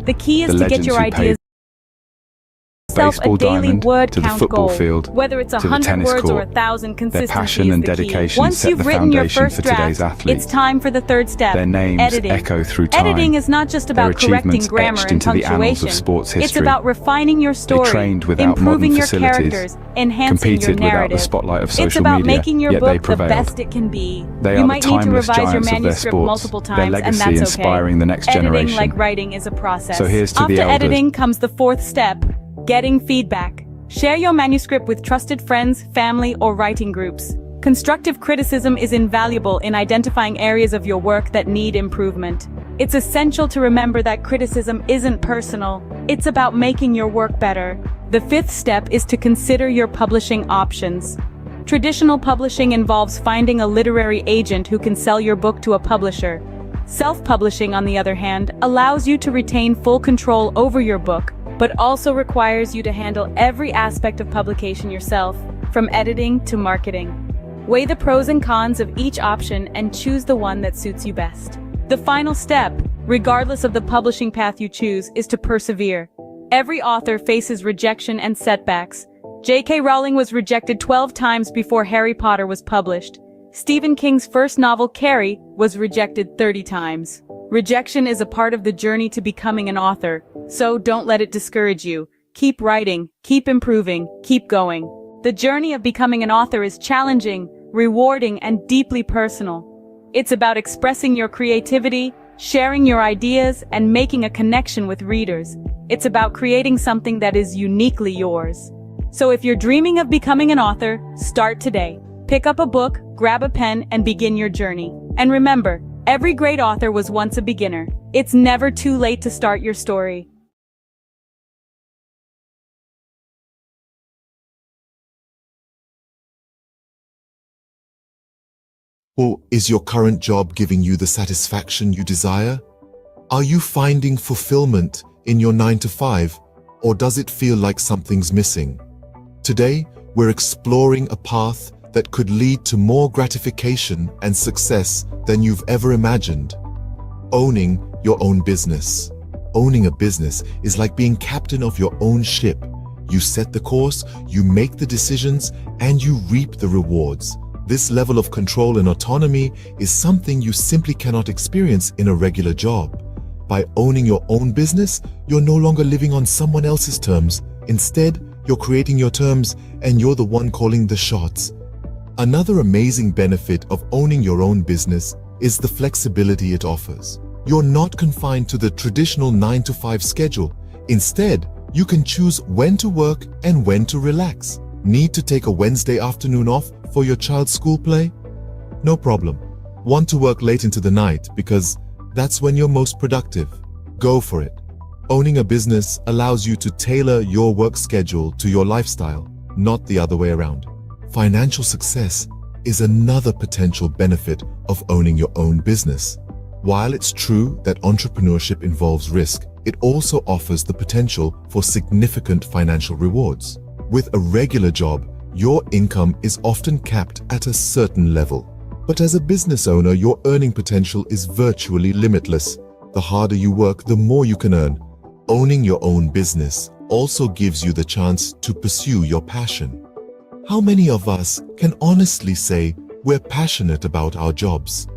The key is the to get legends your who ideas paved baseball a daily diamond word to the count football goal. field Whether it's to the 100 tennis words or court. 1,000, Their consistency passion is and the key. dedication Once set you've the written your foundation first for today's draft, athletes. it's time for the third step, Their names editing. echo through time. Editing is not just Their about correcting achievements grammar etched and into the annals punctuation. of sports history. It's about refining your story, trained without improving modern your facilities, characters, enhancing your competed without narrative. the spotlight of social It's about media, making your yet they book the prevailed. best it can be. They You are the might need to timeless revise your giants of their manuscript sports, multiple their times, and legacy that's okay. inspiring the next Editing, generation. like writing, is a process. So here's to After the elders. editing comes the fourth step, getting feedback. Share your manuscript with trusted friends, family, or writing groups. Constructive criticism is invaluable in identifying areas of your work that need improvement. It's essential to remember that criticism isn't personal. It's about making your work better. The fifth step is to consider your publishing options. Traditional publishing involves finding a literary agent who can sell your book to a publisher. Self-publishing, on the other hand, allows you to retain full control over your book, but also requires you to handle every aspect of publication yourself, from editing to marketing. Weigh the pros and cons of each option and choose the one that suits you best. The final step, regardless of the publishing path you choose, is to persevere. Every author faces rejection and setbacks. J.K. Rowling was rejected 12 times before Harry Potter was published. Stephen King's first novel, Carrie, was rejected 30 times. Rejection is a part of the journey to becoming an author, so don't let it discourage you. Keep writing, keep improving, keep going. The journey of becoming an author is challenging, rewarding, and deeply personal. It's about expressing your creativity, sharing your ideas, and making a connection with readers. It's about creating something that is uniquely yours. So if you're dreaming of becoming an author, start today. Pick up a book, grab a pen, and begin your journey. And remember, every great author was once a beginner. It's never too late to start your story. Or is your current job giving you the satisfaction you desire? Are you finding fulfillment in your 9-to-5, or does it feel like something's missing? Today, we're exploring a path that could lead to more gratification and success than you've ever imagined. Owning your own business. Owning a business is like being captain of your own ship. You set the course, you make the decisions, and you reap the rewards. This level of control and autonomy is something you simply cannot experience in a regular job. By owning your own business, you're no longer living on someone else's terms. Instead, you're creating your terms, and you're the one calling the shots. Another amazing benefit of owning your own business is the flexibility it offers. You're not confined to the traditional 9-to-5 schedule. Instead, you can choose when to work and when to relax. Need to take a Wednesday afternoon off for your child's school play? No problem. Want to work late into the night because that's when you're most productive? Go for it. Owning a business allows you to tailor your work schedule to your lifestyle, not the other way around. Financial success is another potential benefit of owning your own business. While it's true that entrepreneurship involves risk, it also offers the potential for significant financial rewards. With a regular job, your income is often capped at a certain level. But as a business owner, your earning potential is virtually limitless. The harder you work, the more you can earn. Owning your own business also gives you the chance to pursue your passion. How many of us can honestly say we're passionate about our jobs?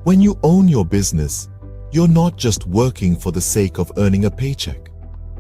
When you own your business, you're not just working for the sake of earning a paycheck.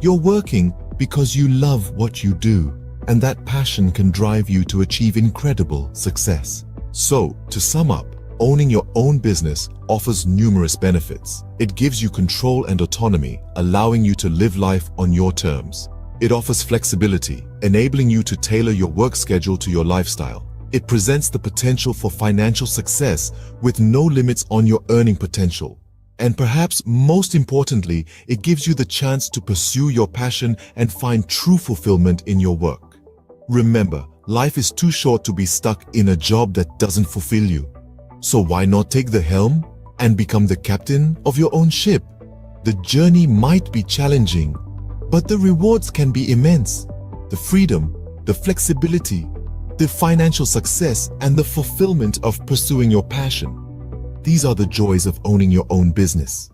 You're working because you love what you do, and that passion can drive you to achieve incredible success. So, to sum up, owning your own business offers numerous benefits. It gives you control and autonomy, allowing you to live life on your terms. It offers flexibility, enabling you to tailor your work schedule to your lifestyle. It presents the potential for financial success with no limits on your earning potential. And perhaps most importantly, it gives you the chance to pursue your passion and find true fulfillment in your work. Remember, life is too short to be stuck in a job that doesn't fulfill you. So why not take the helm and become the captain of your own ship? The journey might be challenging, but the rewards can be immense. The freedom, the flexibility, the financial success, and the fulfillment of pursuing your passion. These are the joys of owning your own business.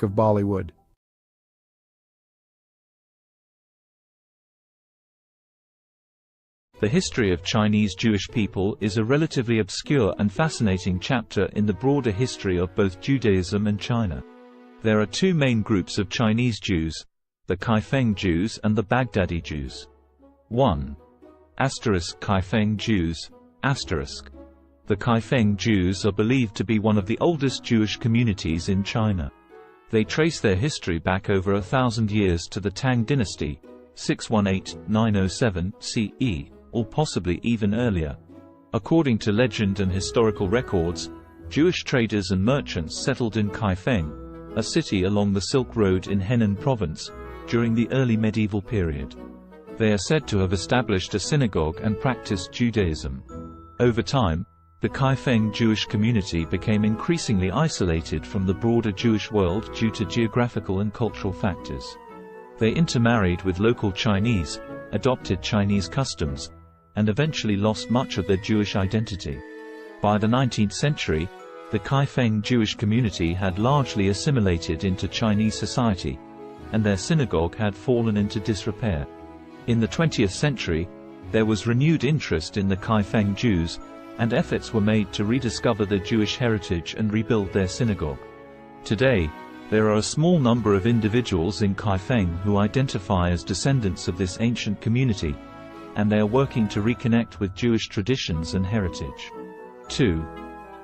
of Bollywood. The history of Chinese Jewish people is a relatively obscure and fascinating chapter in the broader history of both Judaism and China. There are two main groups of Chinese Jews, the Kaifeng Jews and the Baghdadi Jews. 1. Kaifeng Jews. The Kaifeng Jews are believed to be one of the oldest Jewish communities in China. They trace their history back over 1,000 years to the Tang dynasty, 618–907 CE, or possibly even earlier. According to legend and historical records, Jewish traders and merchants settled in Kaifeng, a city along the Silk Road in Henan province, during the early medieval period. They are said to have established a synagogue and practiced Judaism. Over time, the Kaifeng Jewish community became increasingly isolated from the broader Jewish world due to geographical and cultural factors. They intermarried with local Chinese, adopted Chinese customs, and eventually lost much of their Jewish identity. By the 19th century, the Kaifeng Jewish community had largely assimilated into Chinese society, and their synagogue had fallen into disrepair. In the 20th century, there was renewed interest in the Kaifeng Jews, and efforts were made to rediscover their Jewish heritage and rebuild their synagogue. Today, there are a small number of individuals in Kaifeng who identify as descendants of this ancient community, and they are working to reconnect with Jewish traditions and heritage. 2.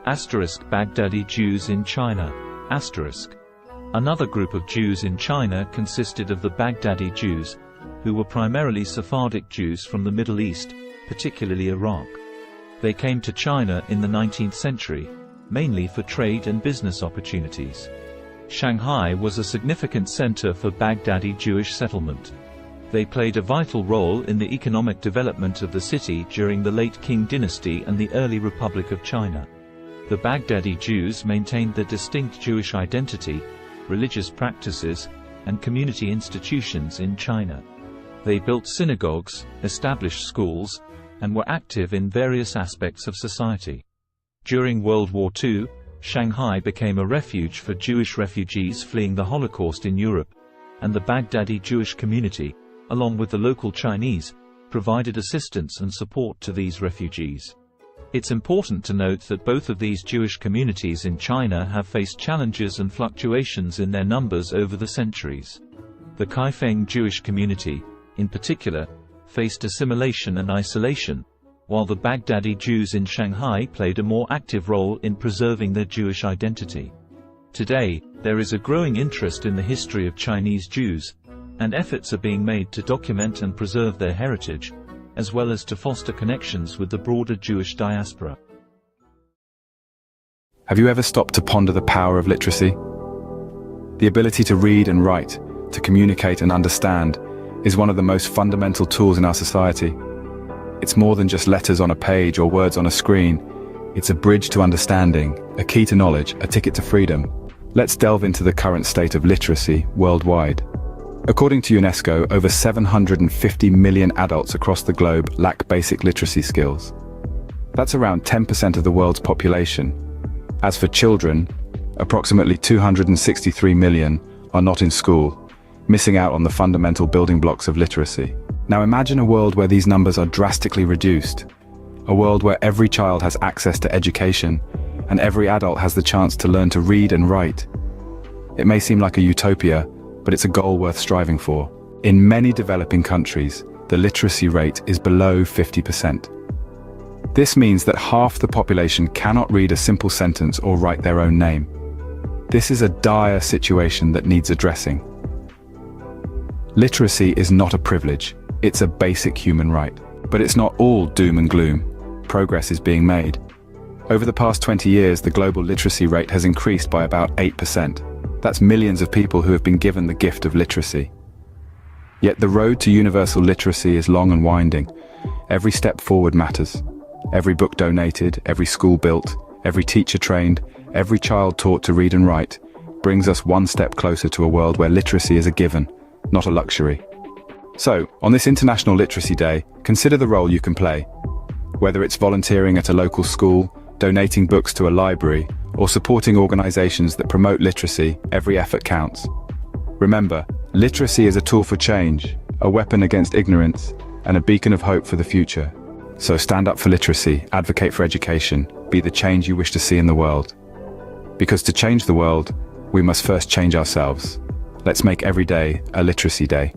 Baghdadi Jews in China. Another group of Jews in China consisted of the Baghdadi Jews, who were primarily Sephardic Jews from the Middle East, particularly Iraq. They came to China in the 19th century, mainly for trade and business opportunities. Shanghai was a significant center for Baghdadi Jewish settlement. They played a vital role in the economic development of the city during the late Qing dynasty and the early Republic of China. The Baghdadi Jews maintained their distinct Jewish identity, religious practices, and community institutions in China. They built synagogues, established schools, and were active in various aspects of society. During World War II, Shanghai became a refuge for Jewish refugees fleeing the Holocaust in Europe, and the Baghdadi Jewish community, along with the local Chinese, provided assistance and support to these refugees. It's important to note that both of these Jewish communities in China have faced challenges and fluctuations in their numbers over the centuries. The Kaifeng Jewish community, in particular, faced assimilation and isolation, while the Baghdadi Jews in Shanghai played a more active role in preserving their Jewish identity. Today, there is a growing interest in the history of Chinese Jews, and efforts are being made to document and preserve their heritage, as well as to foster connections with the broader Jewish diaspora. Have you ever stopped to ponder the power of literacy? The ability to read and write, to communicate and understand, is one of the most fundamental tools in our society. It's more than just letters on a page or words on a screen. It's a bridge to understanding, a key to knowledge, a ticket to freedom. Let's delve into the current state of literacy worldwide. According to UNESCO, over 750 million adults across the globe lack basic literacy skills. That's around 10% of the world's population. As for children, approximately 263 million are not in school, missing out on the fundamental building blocks of literacy. Now imagine a world where these numbers are drastically reduced. A world where every child has access to education, and every adult has the chance to learn to read and write. It may seem like a utopia, but it's a goal worth striving for. In many developing countries, the literacy rate is below 50%. This means that half the population cannot read a simple sentence or write their own name. This is a dire situation that needs addressing. Literacy is not a privilege, it's a basic human right. But it's not all doom and gloom. Progress is being made. Over the past 20 years, the global literacy rate has increased by about 8%. That's millions of people who have been given the gift of literacy. Yet the road to universal literacy is long and winding. Every step forward matters. Every book donated, every school built, every teacher trained, every child taught to read and write, brings us one step closer to a world where literacy is a given, not a luxury. So, on this International Literacy Day, consider the role you can play. Whether it's volunteering at a local school, donating books to a library, or supporting organizations that promote literacy, every effort counts. Remember, literacy is a tool for change, a weapon against ignorance, and a beacon of hope for the future. So stand up for literacy, advocate for education, be the change you wish to see in the world. Because to change the world, we must first change ourselves. Let's make every day a literacy day.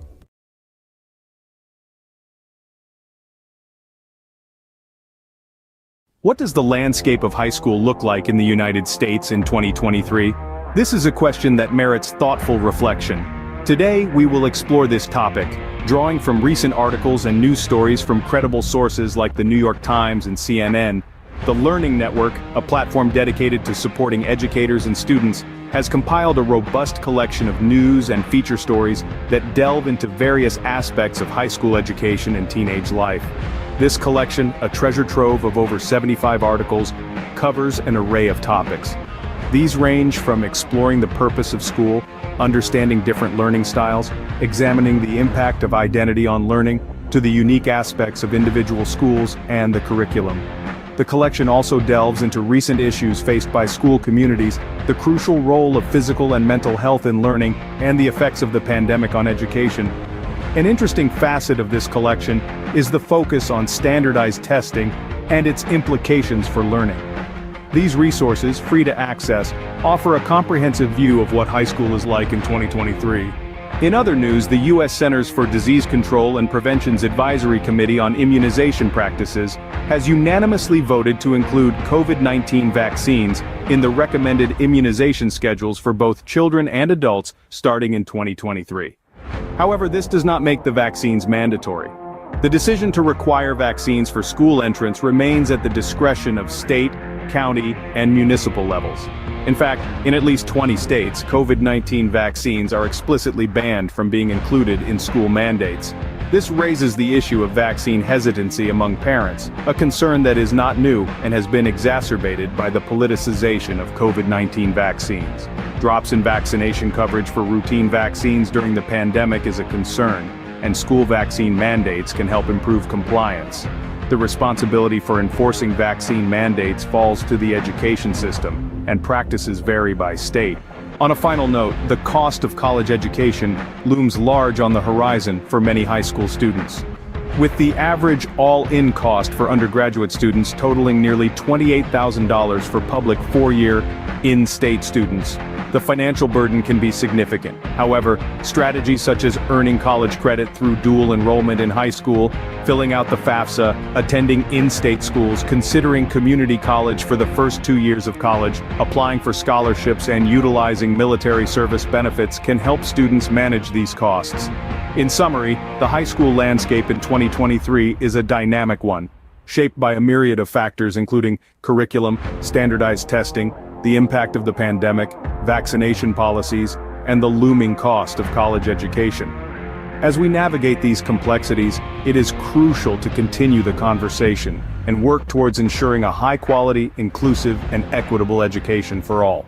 What does the landscape of high school look like in the United States in 2023? This is a question that merits thoughtful reflection. Today, we will explore this topic, drawing from recent articles and news stories from credible sources like the New York Times and CNN. The Learning Network, a platform dedicated to supporting educators and students, has compiled a robust collection of news and feature stories that delve into various aspects of high school education and teenage life. This collection, a treasure trove of over 75 articles, covers an array of topics. These range from exploring the purpose of school, understanding different learning styles, examining the impact of identity on learning, to the unique aspects of individual schools and the curriculum. The collection also delves into recent issues faced by school communities, the crucial role of physical and mental health in learning, and the effects of the pandemic on education. An interesting facet of this collection is the focus on standardized testing and its implications for learning. These resources, free to access, offer a comprehensive view of what high school is like in 2023. In other news, the U.S. Centers for Disease Control and Prevention's Advisory Committee on Immunization Practices has unanimously voted to include COVID-19 vaccines in the recommended immunization schedules for both children and adults starting in 2023. However, this does not make the vaccines mandatory. The decision to require vaccines for school entrance remains at the discretion of state, county, and municipal levels. In fact, in at least 20 states, COVID-19 vaccines are explicitly banned from being included in school mandates. This raises the issue of vaccine hesitancy among parents, a concern that is not new and has been exacerbated by the politicization of COVID-19 vaccines. Drops in vaccination coverage for routine vaccines during the pandemic is a concern, and school vaccine mandates can help improve compliance. The responsibility for enforcing vaccine mandates falls to the education system, and practices vary by state. On a final note, the cost of college education looms large on the horizon for many high school students. With the average all-in cost for undergraduate students totaling nearly $28,000 for public four-year, in-state students, the financial burden can be significant. However, strategies such as earning college credit through dual enrollment in high school, filling out the FAFSA, attending in-state schools, considering community college for the first 2 years of college, applying for scholarships, and utilizing military service benefits can help students manage these costs. In summary, the high school landscape in 2023 is a dynamic one, shaped by a myriad of factors including curriculum, standardized testing, the impact of the pandemic, vaccination policies, and the looming cost of college education. As we navigate these complexities, it is crucial to continue the conversation and work towards ensuring a high-quality, inclusive, and equitable education for all.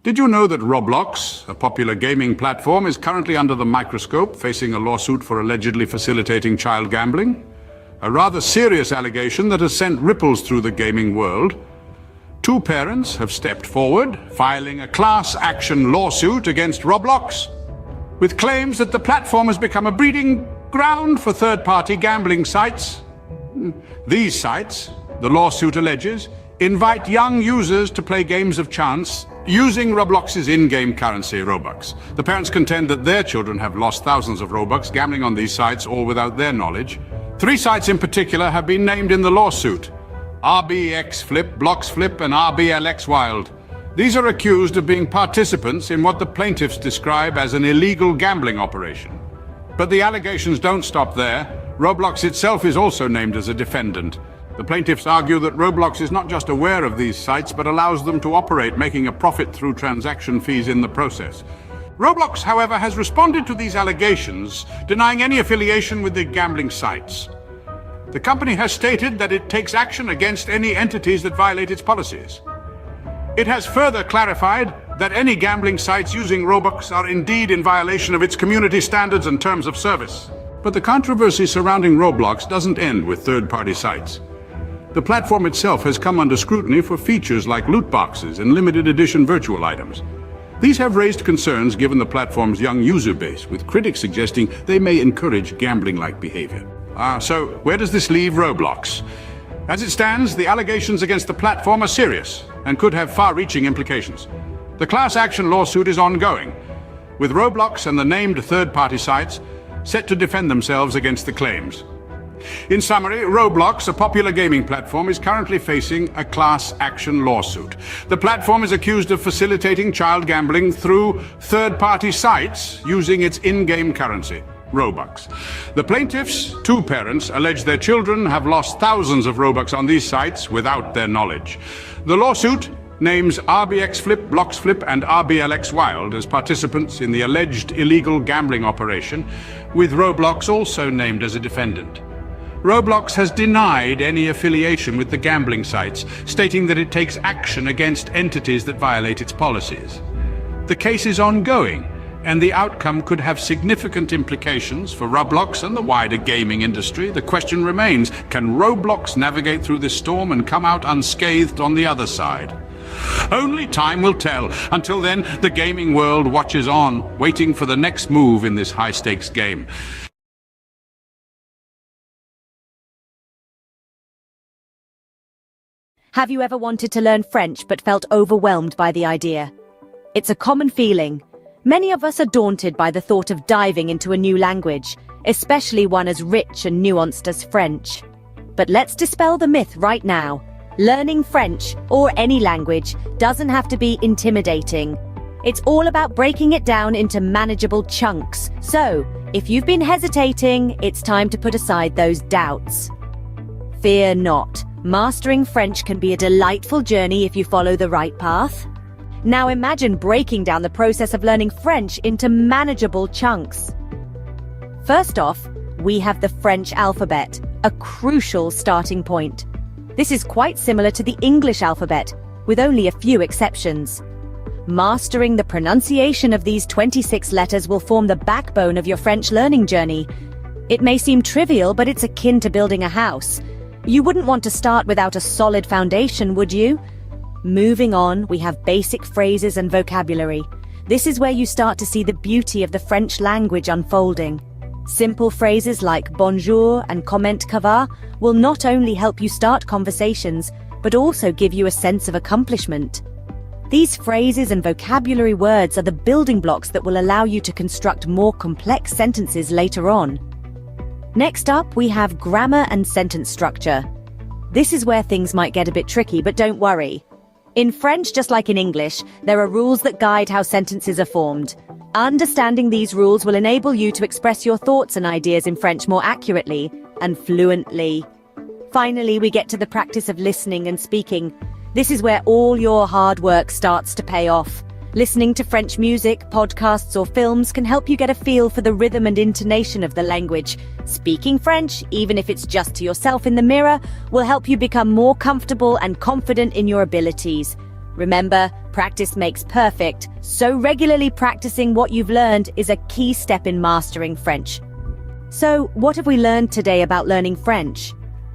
Did you know that Roblox, a popular gaming platform, is currently under the microscope, facing a lawsuit for allegedly facilitating child gambling? A rather serious allegation that has sent ripples through the gaming world. Two parents have stepped forward, filing a class action lawsuit against Roblox, with claims that the platform has become a breeding ground for third-party gambling sites. These sites, the lawsuit alleges, invite young users to play games of chance using Roblox's in-game currency, Robux. The parents contend that their children have lost thousands of Robux gambling on these sites, all without their knowledge. 3 sites in particular have been named in the lawsuit: RBX Flip, Blocks Flip, and RBLX Wild. These are accused of being participants in what the plaintiffs describe as an illegal gambling operation. But the allegations don't stop there. Roblox itself is also named as a defendant. The plaintiffs argue that Roblox is not just aware of these sites, but allows them to operate, making a profit through transaction fees in the process. Roblox, however, has responded to these allegations, denying any affiliation with the gambling sites. The company has stated that it takes action against any entities that violate its policies. It has further clarified that any gambling sites using Robux are indeed in violation of its community standards and terms of service. But the controversy surrounding Roblox doesn't end with third-party sites. The platform itself has come under scrutiny for features like loot boxes and limited edition virtual items. These have raised concerns given the platform's young user base, with critics suggesting they may encourage gambling-like behavior. So where does this leave Roblox? As it stands, the allegations against the platform are serious and could have far-reaching implications. The class action lawsuit is ongoing, with Roblox and the named third-party sites set to defend themselves against the claims. In summary, Roblox, a popular gaming platform, is currently facing a class action lawsuit. The platform is accused of facilitating child gambling through third-party sites using its in-game currency, Robux. The plaintiffs, two parents, allege their children have lost thousands of Robux on these sites without their knowledge. The lawsuit names RBX Flip, Blocks Flip, and RBLX Wild as participants in the alleged illegal gambling operation, with Roblox also named as a defendant. Roblox has denied any affiliation with the gambling sites, stating that it takes action against entities that violate its policies. The case is ongoing, and the outcome could have significant implications for Roblox and the wider gaming industry. The question remains, can Roblox navigate through this storm and come out unscathed on the other side? Only time will tell. Until then, the gaming world watches on, waiting for the next move in this high-stakes game. Have you ever wanted to learn French but felt overwhelmed by the idea? It's a common feeling. Many of us are daunted by the thought of diving into a new language, especially one as rich and nuanced as French. But let's dispel the myth right now. Learning French, or any language, doesn't have to be intimidating. It's all about breaking it down into manageable chunks. So, if you've been hesitating, it's time to put aside those doubts. Fear not. Mastering French can be a delightful journey if you follow the right path. Now imagine breaking down the process of learning French into manageable chunks. First off, we have the French alphabet, a crucial starting point. This is quite similar to the English alphabet, with only a few exceptions. Mastering the pronunciation of these 26 letters will form the backbone of your French learning journey. It may seem trivial, but it's akin to building a house. You wouldn't want to start without a solid foundation, would you? Moving on, we have basic phrases and vocabulary. This is where you start to see the beauty of the French language unfolding. Simple phrases like bonjour and comment ça va will not only help you start conversations, but also give you a sense of accomplishment. These phrases and vocabulary words are the building blocks that will allow you to construct more complex sentences later on. Next up, we have grammar and sentence structure. This is where things might get a bit tricky, but don't worry. In French, just like in English, there are rules that guide how sentences are formed. Understanding these rules will enable you to express your thoughts and ideas in French more accurately and fluently. Finally, we get to the practice of listening and speaking. This is where all your hard work starts to pay off. Listening to French music, podcasts, or films can help you get a feel for the rhythm and intonation of the language. Speaking French, even if it's just to yourself in the mirror, will help you become more comfortable and confident in your abilities. Remember, practice makes perfect, so regularly practicing what you've learned is a key step in mastering French. So, what have we learned today about learning French?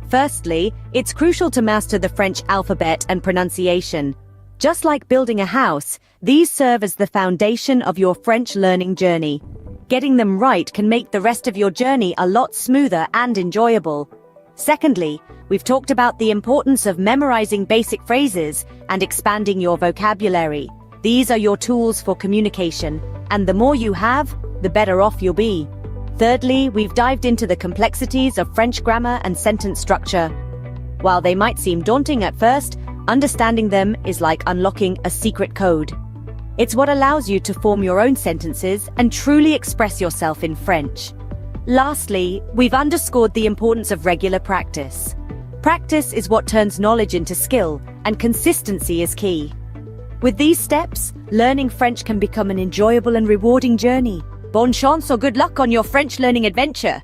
Firstly, it's crucial to master the French alphabet and pronunciation. Just like building a house, these serve as the foundation of your French learning journey. Getting them right can make the rest of your journey a lot smoother and enjoyable. Secondly, we've talked about the importance of memorizing basic phrases and expanding your vocabulary. These are your tools for communication, and the more you have, the better off you'll be. Thirdly, we've dived into the complexities of French grammar and sentence structure. While they might seem daunting at first, understanding them is like unlocking a secret code. It's what allows you to form your own sentences and truly express yourself in French. Lastly, we've underscored the importance of regular practice. Practice is what turns knowledge into skill, and consistency is key. With these steps, learning French can become an enjoyable and rewarding journey. Bonne chance or good luck on your French learning adventure!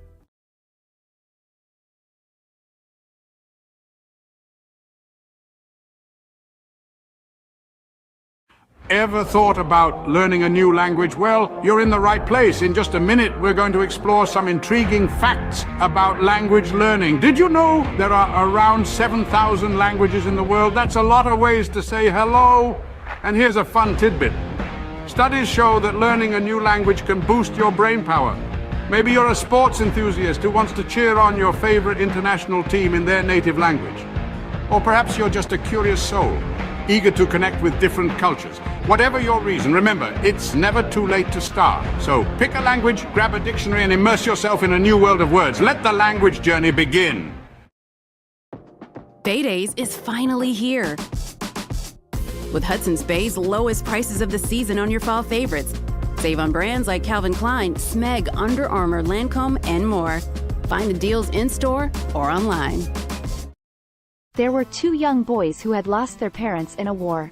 Ever thought about learning a new language? Well, you're in the right place. In just a minute, we're going to explore some intriguing facts about language learning. Did you know there are around 7,000 languages in the world? That's a lot of ways to say hello. And here's a fun tidbit. Studies show that learning a new language can boost your brain power. Maybe you're a sports enthusiast who wants to cheer on your favorite international team in their native language. Or perhaps you're just a curious soul, eager to connect with different cultures. Whatever your reason, remember, it's never too late to start. So pick a language, grab a dictionary, and immerse yourself in a new world of words. Let the language journey begin. Bay Days is finally here. With Hudson's Bay's lowest prices of the season on your fall favorites. Save on brands like Calvin Klein, Smeg, Under Armour, Lancome, and more. Find the deals in-store or online. There were two young boys who had lost their parents in a war.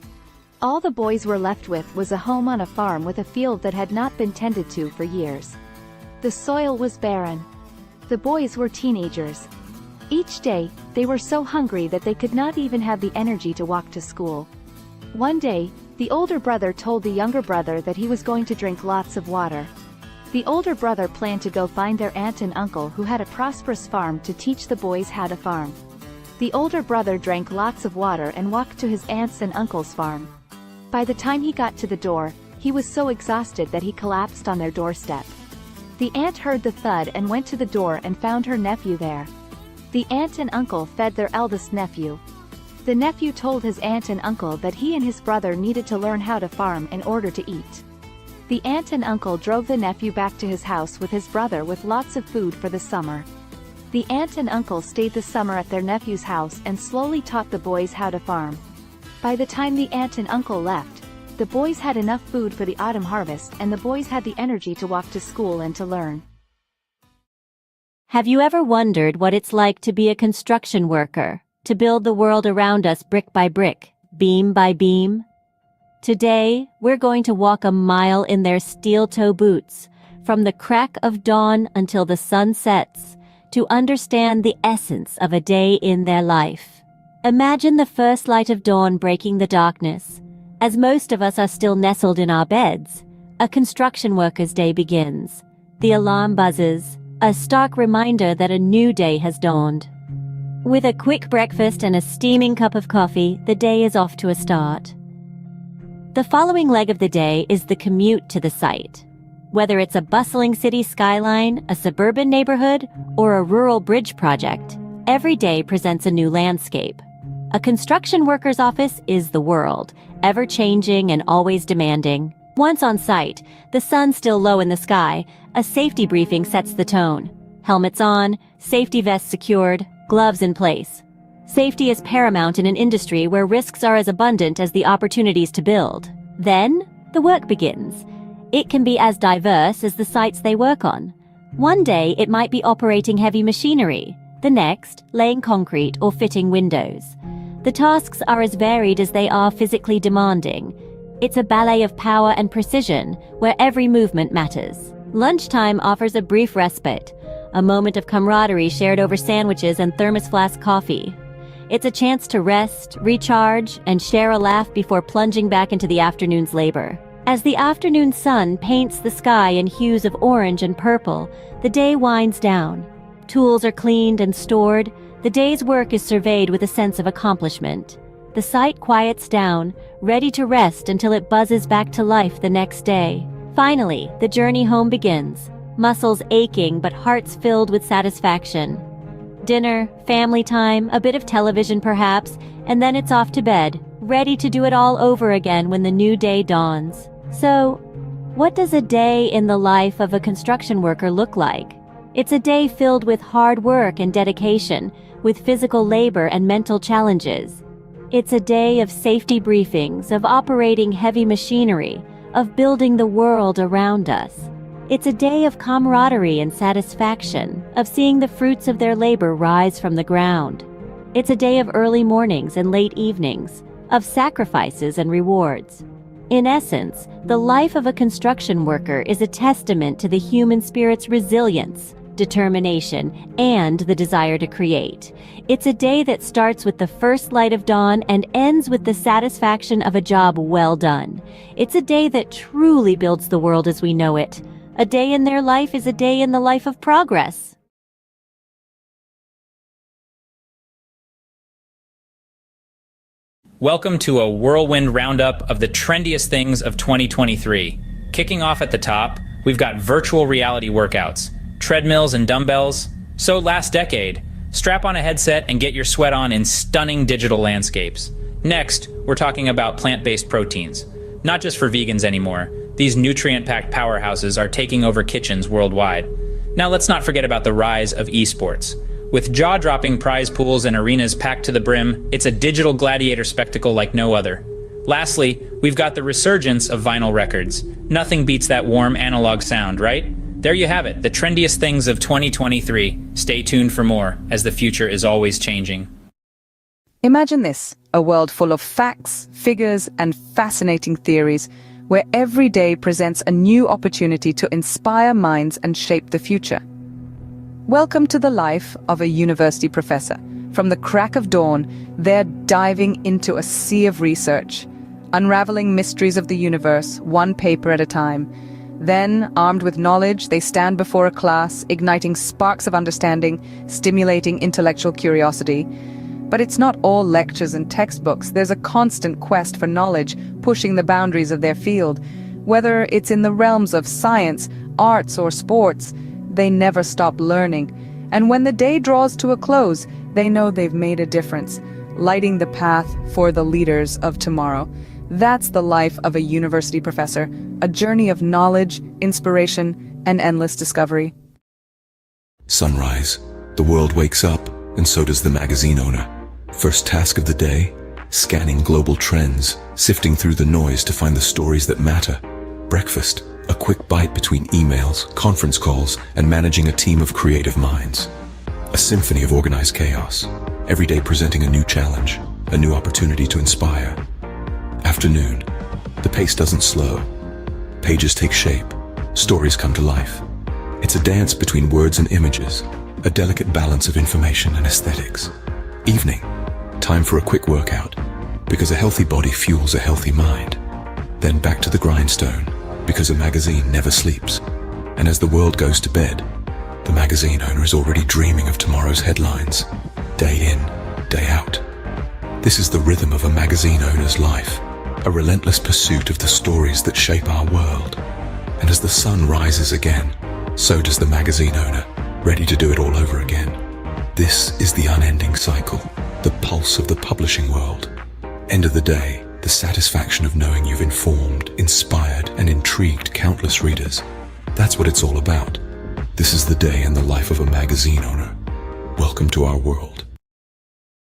All the boys were left with was a home on a farm with a field that had not been tended to for years. The soil was barren. The boys were teenagers. Each day, they were so hungry that they could not even have the energy to walk to school. One day, the older brother told the younger brother that he was going to drink lots of water. The older brother planned to go find their aunt and uncle who had a prosperous farm to teach the boys how to farm. The older brother drank lots of water and walked to his aunt's and uncle's farm. By the time he got to the door, he was so exhausted that he collapsed on their doorstep. The aunt heard the thud and went to the door and found her nephew there. The aunt and uncle fed their eldest nephew. The nephew told his aunt and uncle that he and his brother needed to learn how to farm in order to eat. The aunt and uncle drove the nephew back to his house with his brother with lots of food for the summer. The aunt and uncle stayed the summer at their nephew's house and slowly taught the boys how to farm. By the time the aunt and uncle left, the boys had enough food for the autumn harvest and the boys had the energy to walk to school and to learn. Have you ever wondered what it's like to be a construction worker, to build the world around us brick by brick, beam by beam? Today, we're going to walk a mile in their steel-toe boots, from the crack of dawn until the sun sets, to understand the essence of a day in their life. Imagine the first light of dawn breaking the darkness. As most of us are still nestled in our beds, a construction worker's day begins. The alarm buzzes, a stark reminder that a new day has dawned. With a quick breakfast and a steaming cup of coffee, the day is off to a start. The following leg of the day is the commute to the site. Whether it's a bustling city skyline, a suburban neighborhood, or a rural bridge project, every day presents a new landscape. A construction worker's office is the world, ever-changing and always demanding. Once on site, the sun still low in the sky, a safety briefing sets the tone. Helmets on, safety vests secured, gloves in place. Safety is paramount in an industry where risks are as abundant as the opportunities to build. Then, the work begins. It can be as diverse as the sites they work on. One day, it might be operating heavy machinery. The next, laying concrete or fitting windows. The tasks are as varied as they are physically demanding. It's a ballet of power and precision, where every movement matters. Lunchtime offers a brief respite, a moment of camaraderie shared over sandwiches and thermos flask coffee. It's a chance to rest, recharge, and share a laugh before plunging back into the afternoon's labor. As the afternoon sun paints the sky in hues of orange and purple, the day winds down. Tools are cleaned and stored. The day's work is surveyed with a sense of accomplishment. The site quiets down, ready to rest until it buzzes back to life the next day. Finally, the journey home begins, muscles aching but hearts filled with satisfaction. Dinner, family time, a bit of television perhaps, and then it's off to bed, ready to do it all over again when the new day dawns. So, what does a day in the life of a construction worker look like? It's a day filled with hard work and dedication, with physical labor and mental challenges. It's a day of safety briefings, of operating heavy machinery, of building the world around us. It's a day of camaraderie and satisfaction, of seeing the fruits of their labor rise from the ground. It's a day of early mornings and late evenings, of sacrifices and rewards. In essence, the life of a construction worker is a testament to the human spirit's resilience, determination, and the desire to create. It's a day that starts with the first light of dawn and ends with the satisfaction of a job well done. It's a day that truly builds the world as we know it. A day in their life is a day in the life of progress. Welcome to a whirlwind roundup of the trendiest things of 2023. Kicking off at the top, we've got virtual reality workouts, treadmills and dumbbells. So last decade, strap on a headset and get your sweat on in stunning digital landscapes. Next, we're talking about plant-based proteins. Not just for vegans anymore. These nutrient-packed powerhouses are taking over kitchens worldwide. Now let's not forget about the rise of esports. With jaw-dropping prize pools and arenas packed to the brim, it's a digital gladiator spectacle like no other. Lastly, we've got the resurgence of vinyl records. Nothing beats that warm analog sound, right? There you have it, the trendiest things of 2023. Stay tuned for more, as the future is always changing. Imagine this, a world full of facts, figures, and fascinating theories, where every day presents a new opportunity to inspire minds and shape the future. Welcome to the life of a university professor. From the crack of dawn, they're diving into a sea of research, unraveling mysteries of the universe, one paper at a time. Then, armed with knowledge, they stand before a class, igniting sparks of understanding, stimulating intellectual curiosity. But it's not all lectures and textbooks. There's a constant quest for knowledge, pushing the boundaries of their field. Whether it's in the realms of science, arts, or sports, they never stop learning. And when the day draws to a close, they know they've made a difference, lighting the path for the leaders of tomorrow. That's the life of a university professor, a journey of knowledge, inspiration, and endless discovery. Sunrise. The world wakes up, and so does the magazine owner. First task of the day, scanning global trends, sifting through the noise to find the stories that matter. Breakfast. A quick bite between emails, conference calls, and managing a team of creative minds. A symphony of organized chaos, every day presenting a new challenge, a new opportunity to inspire. Afternoon. The pace doesn't slow. Pages take shape, stories come to life. It's a dance between words and images, a delicate balance of information and aesthetics. Evening. Time for a quick workout, because a healthy body fuels a healthy mind. Then back to the grindstone, because a magazine never sleeps. And as the world goes to bed, the magazine owner is already dreaming of tomorrow's headlines, day in, day out. This is the rhythm of a magazine owner's life, a relentless pursuit of the stories that shape our world. And as the sun rises again, so does the magazine owner, ready to do it all over again. This is the unending cycle, the pulse of the publishing world. End of the day, the satisfaction of knowing you've informed, inspired, and intrigued countless readers. That's what it's all about. This is the day in the life of a magazine owner. Welcome to our world.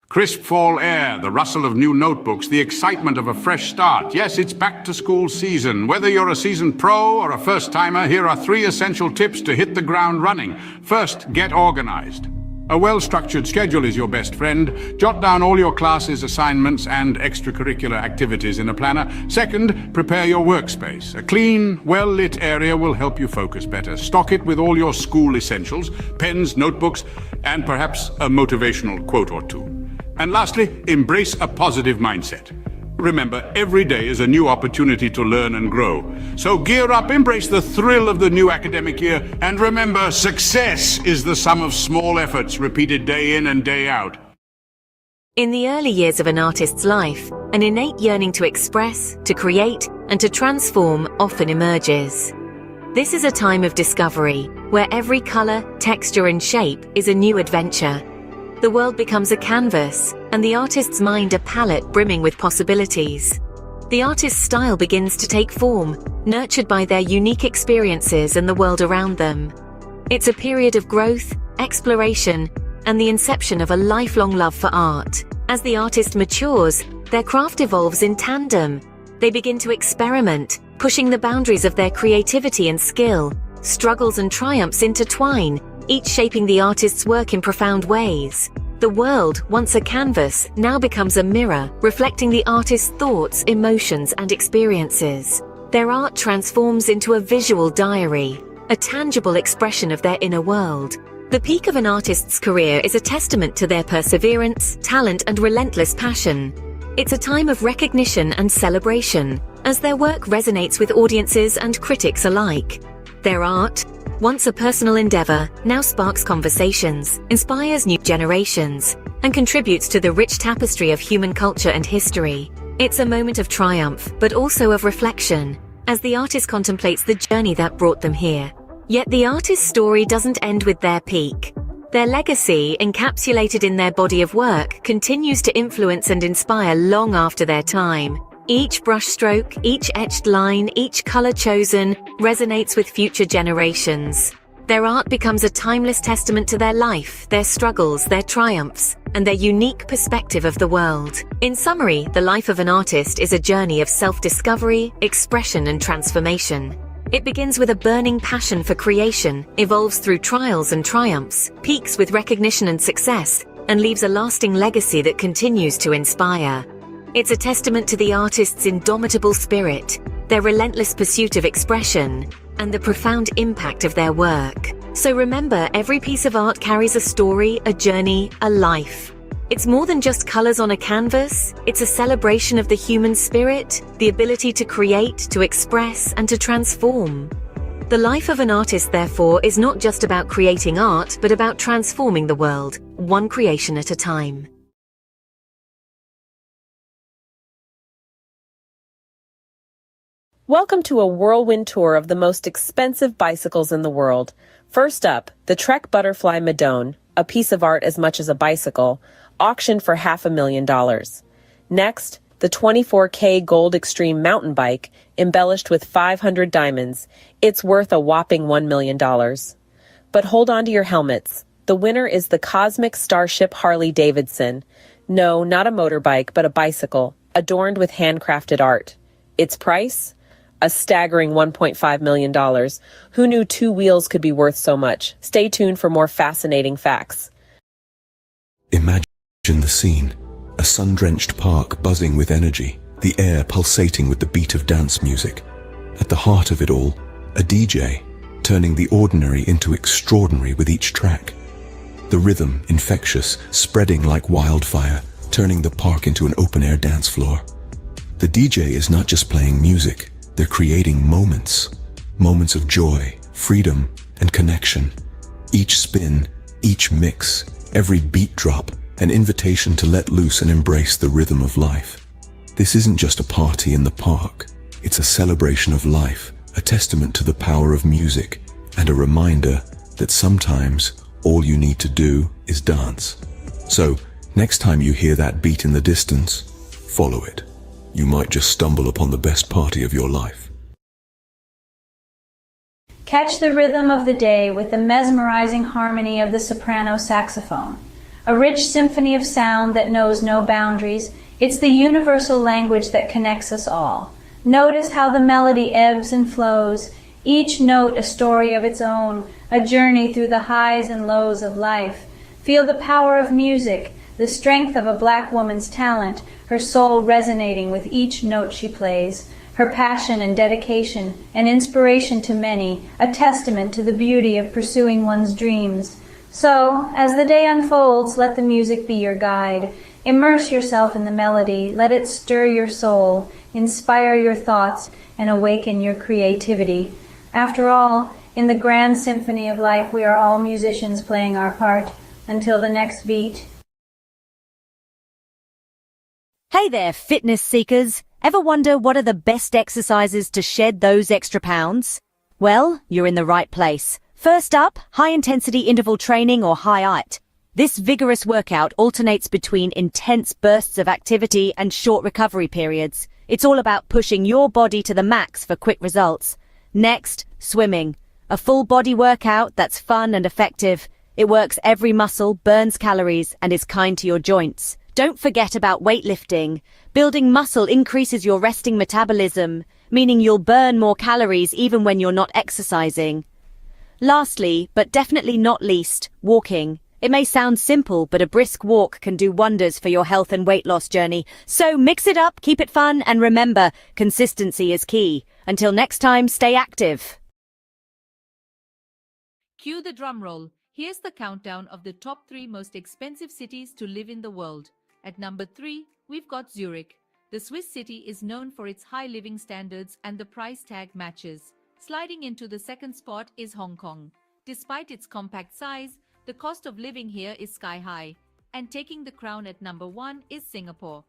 Crisp fall air, the rustle of new notebooks, the excitement of a fresh start. Yes, it's back to school season. Whether you're a seasoned pro or a first-timer, here are 3 essential tips to hit the ground running. First, get organized. A well-structured schedule is your best friend. Jot down all your classes, assignments, and extracurricular activities in a planner. Second, prepare your workspace. A clean, well-lit area will help you focus better. Stock it with all your school essentials, pens, notebooks, and perhaps a motivational quote or two. And lastly, embrace a positive mindset. Remember, every day is a new opportunity to learn and grow. So gear up, embrace the thrill of the new academic year, and remember, success is the sum of small efforts repeated day in and day out. In the early years of an artist's life, an innate yearning to express, to create, and to transform often emerges. This is a time of discovery, where every color, texture, and shape is a new adventure. The world becomes a canvas, and the artist's mind a palette brimming with possibilities. The artist's style begins to take form, nurtured by their unique experiences and the world around them. It's a period of growth, exploration, and the inception of a lifelong love for art. As the artist matures, their craft evolves in tandem. They begin to experiment, pushing the boundaries of their creativity and skill. Struggles and triumphs intertwine, each shaping the artist's work in profound ways. The world, once a canvas, now becomes a mirror, reflecting the artist's thoughts, emotions, and experiences. Their art transforms into a visual diary, a tangible expression of their inner world. The peak of an artist's career is a testament to their perseverance, talent, and relentless passion. It's a time of recognition and celebration, as their work resonates with audiences and critics alike. Their art, once a personal endeavor, now sparks conversations, inspires new generations, and contributes to the rich tapestry of human culture and history. It's a moment of triumph, but also of reflection, as the artist contemplates the journey that brought them here. Yet the artist's story doesn't end with their peak. Their legacy, encapsulated in their body of work, continues to influence and inspire long after their time. Each brushstroke, each etched line, each color chosen resonates with future generations. Their art becomes a timeless testament to their life, their struggles, their triumphs, and their unique perspective of the world. In summary, the life of an artist is a journey of self-discovery, expression, and transformation. It begins with a burning passion for creation, evolves through trials and triumphs, peaks with recognition and success, and leaves a lasting legacy that continues to inspire. It's a testament to the artist's indomitable spirit, their relentless pursuit of expression, and the profound impact of their work. So remember, every piece of art carries a story, a journey, a life. It's more than just colors on a canvas. It's a celebration of the human spirit, the ability to create, to express, and to transform. The life of an artist, therefore, is not just about creating art, but about transforming the world, one creation at a time. Welcome to a whirlwind tour of the most expensive bicycles in the world. First up, the Trek Butterfly Madone, a piece of art as much as a bicycle, auctioned for $500,000. Next, the 24K Gold Extreme mountain bike, embellished with 500 diamonds. It's worth a whopping $1 million. But hold on to your helmets. The winner is the Cosmic Starship Harley-Davidson. No, not a motorbike, but a bicycle, adorned with handcrafted art. Its price? A staggering $1.5 million. Who knew two wheels could be worth so much? Stay tuned for more fascinating facts. Imagine the scene. A sun-drenched park buzzing with energy, the air pulsating with the beat of dance music. At the heart of it all, a DJ, turning the ordinary into extraordinary with each track. The rhythm, infectious, spreading like wildfire, turning the park into an open-air dance floor. The DJ is not just playing music. They're creating moments of joy, freedom, and connection. Each spin, each mix, every beat drop, an invitation to let loose and embrace the rhythm of life. This isn't just a party in the park. It's a celebration of life, a testament to the power of music, and a reminder that sometimes all you need to do is dance. So, next time you hear that beat in the distance, follow it. You might just stumble upon the best party of your life. Catch the rhythm of the day with the mesmerizing harmony of the soprano saxophone. A rich symphony of sound that knows no boundaries. It's the universal language that connects us all. Notice how the melody ebbs and flows, each note a story of its own, a journey through the highs and lows of life. Feel the power of music, the strength of a black woman's talent, her soul resonating with each note she plays, her passion and dedication, an inspiration to many, a testament to the beauty of pursuing one's dreams. So, as the day unfolds, let the music be your guide. Immerse yourself in the melody, let it stir your soul, inspire your thoughts, and awaken your creativity. After all, in the grand symphony of life, we are all musicians playing our part. Until the next beat. Hey there, fitness seekers. Ever wonder what are the best exercises to shed those extra pounds? Well, you're in the right place. First up, high-intensity interval training or HIIT. This vigorous workout alternates between intense bursts of activity and short recovery periods. It's all about pushing your body to the max for quick results. Next, swimming. A full body workout that's fun and effective. It works every muscle, burns calories, and is kind to your joints. Don't forget about weightlifting. Building muscle increases your resting metabolism, meaning you'll burn more calories even when you're not exercising. Lastly, but definitely not least, walking. It may sound simple, but a brisk walk can do wonders for your health and weight loss journey. So mix it up, keep it fun, and remember, consistency is key. Until next time, stay active. Cue the drum roll. Here's the countdown of the top 3 most expensive cities to live in the world. At number 3, we've got Zurich. The Swiss city is known for its high living standards and the price tag matches. Sliding into the second spot is Hong Kong. Despite its compact size, the cost of living here is sky high. And taking the crown at number 1 is Singapore.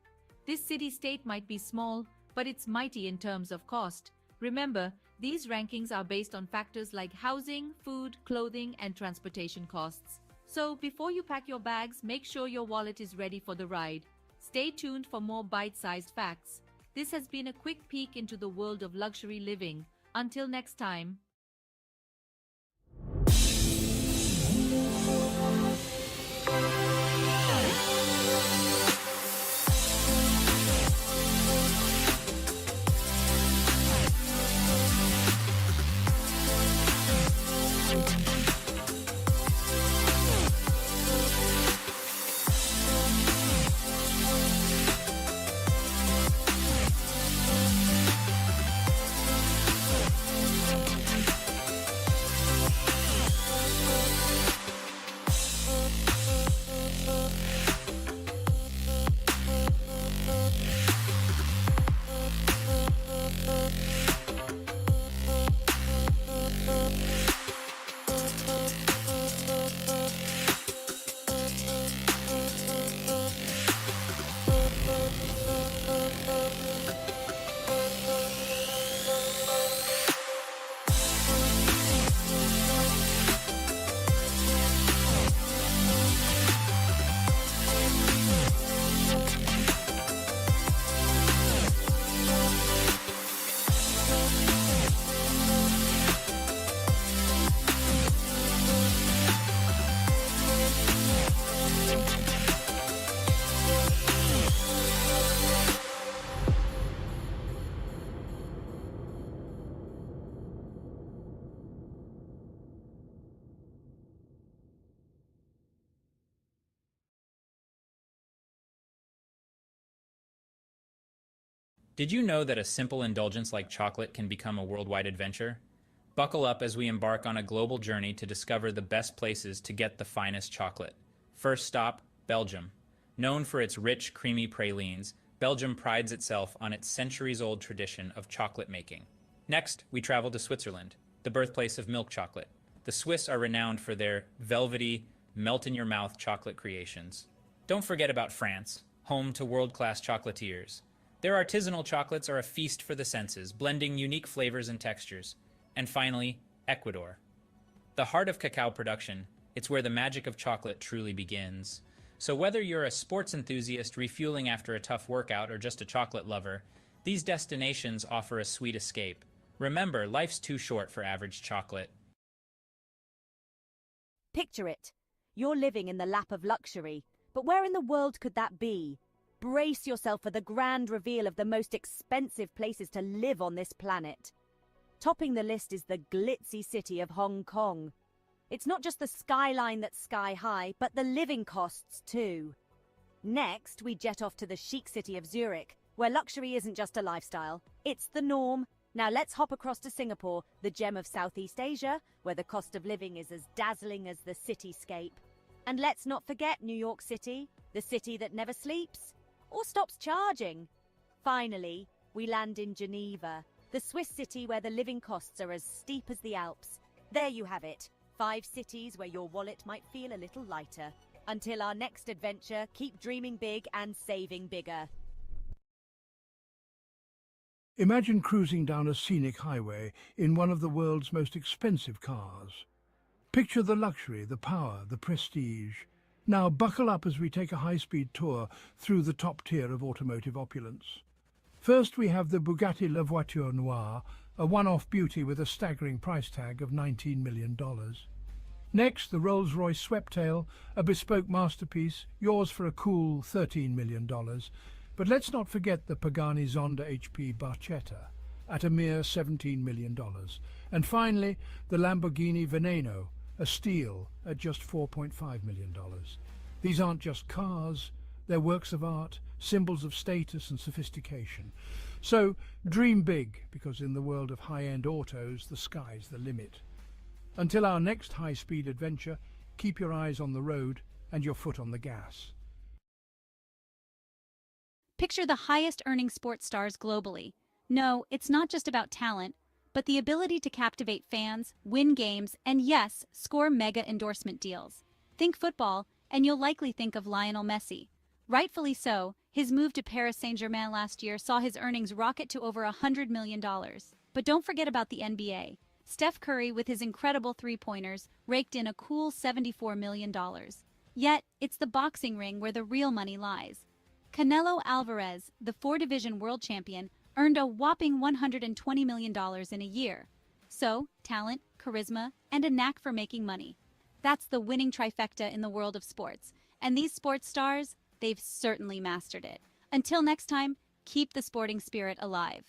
This city-state might be small, but it's mighty in terms of cost. Remember, these rankings are based on factors like housing, food, clothing, and transportation costs. So, before you pack your bags, make sure your wallet is ready for the ride. Stay tuned for more bite-sized facts. This has been a quick peek into the world of luxury living. Until next time. Did you know that a simple indulgence like chocolate can become a worldwide adventure? Buckle up as we embark on a global journey to discover the best places to get the finest chocolate. First stop, Belgium. Known for its rich, creamy pralines, Belgium prides itself on its centuries-old tradition of chocolate making. Next, we travel to Switzerland, the birthplace of milk chocolate. The Swiss are renowned for their velvety, melt-in-your-mouth chocolate creations. Don't forget about France, home to world-class chocolatiers. Their artisanal chocolates are a feast for the senses, blending unique flavors and textures. And finally, Ecuador. The heart of cacao production, it's where the magic of chocolate truly begins. So whether you're a sports enthusiast refueling after a tough workout or just a chocolate lover, these destinations offer a sweet escape. Remember, life's too short for average chocolate. Picture it. You're living in the lap of luxury, but where in the world could that be? Brace yourself for the grand reveal of the most expensive places to live on this planet. Topping the list is the glitzy city of Hong Kong. It's not just the skyline that's sky high, but the living costs too. Next, we jet off to the chic city of Zurich, where luxury isn't just a lifestyle, it's the norm. Now let's hop across to Singapore, the gem of Southeast Asia, where the cost of living is as dazzling as the cityscape. And let's not forget New York City, the city that never sleeps or stops charging. Finally, we land in Geneva, the Swiss city where the living costs are as steep as the Alps. There you have it, 5 cities where your wallet might feel a little lighter. Until our next adventure, keep dreaming big and saving bigger. Imagine cruising down a scenic highway in one of the world's most expensive cars. Picture the luxury, the power, the prestige. Now buckle up as we take a high-speed tour through the top tier of automotive opulence. First we have the Bugatti La Voiture Noire, a one-off beauty with a staggering price tag of $19 million. Next, the Rolls-Royce Sweptail, a bespoke masterpiece, yours for a cool $13 million. But let's not forget the Pagani Zonda HP Barchetta, at a mere $17 million. And finally, the Lamborghini Veneno, a steal at just $4.5 million. These aren't just cars, they're works of art, symbols of status and sophistication. So dream big, because in the world of high-end autos, the sky's the limit. Until our next high-speed adventure, keep your eyes on the road and your foot on the gas. Picture the highest-earning sports stars globally. No, it's not just about talent, but the ability to captivate fans, win games, and yes, score mega endorsement deals. Think football, and you'll likely think of Lionel Messi. Rightfully so, his move to Paris Saint-Germain last year saw his earnings rocket to over $100 million. But don't forget about the NBA. Steph Curry, with his incredible three-pointers, raked in a cool $74 million. Yet, it's the boxing ring where the real money lies. Canelo Alvarez, the four-division world champion, earned a whopping $120 million in a year. So, talent, charisma, and a knack for making money. That's the winning trifecta in the world of sports. And these sports stars, they've certainly mastered it. Until next time, keep the sporting spirit alive.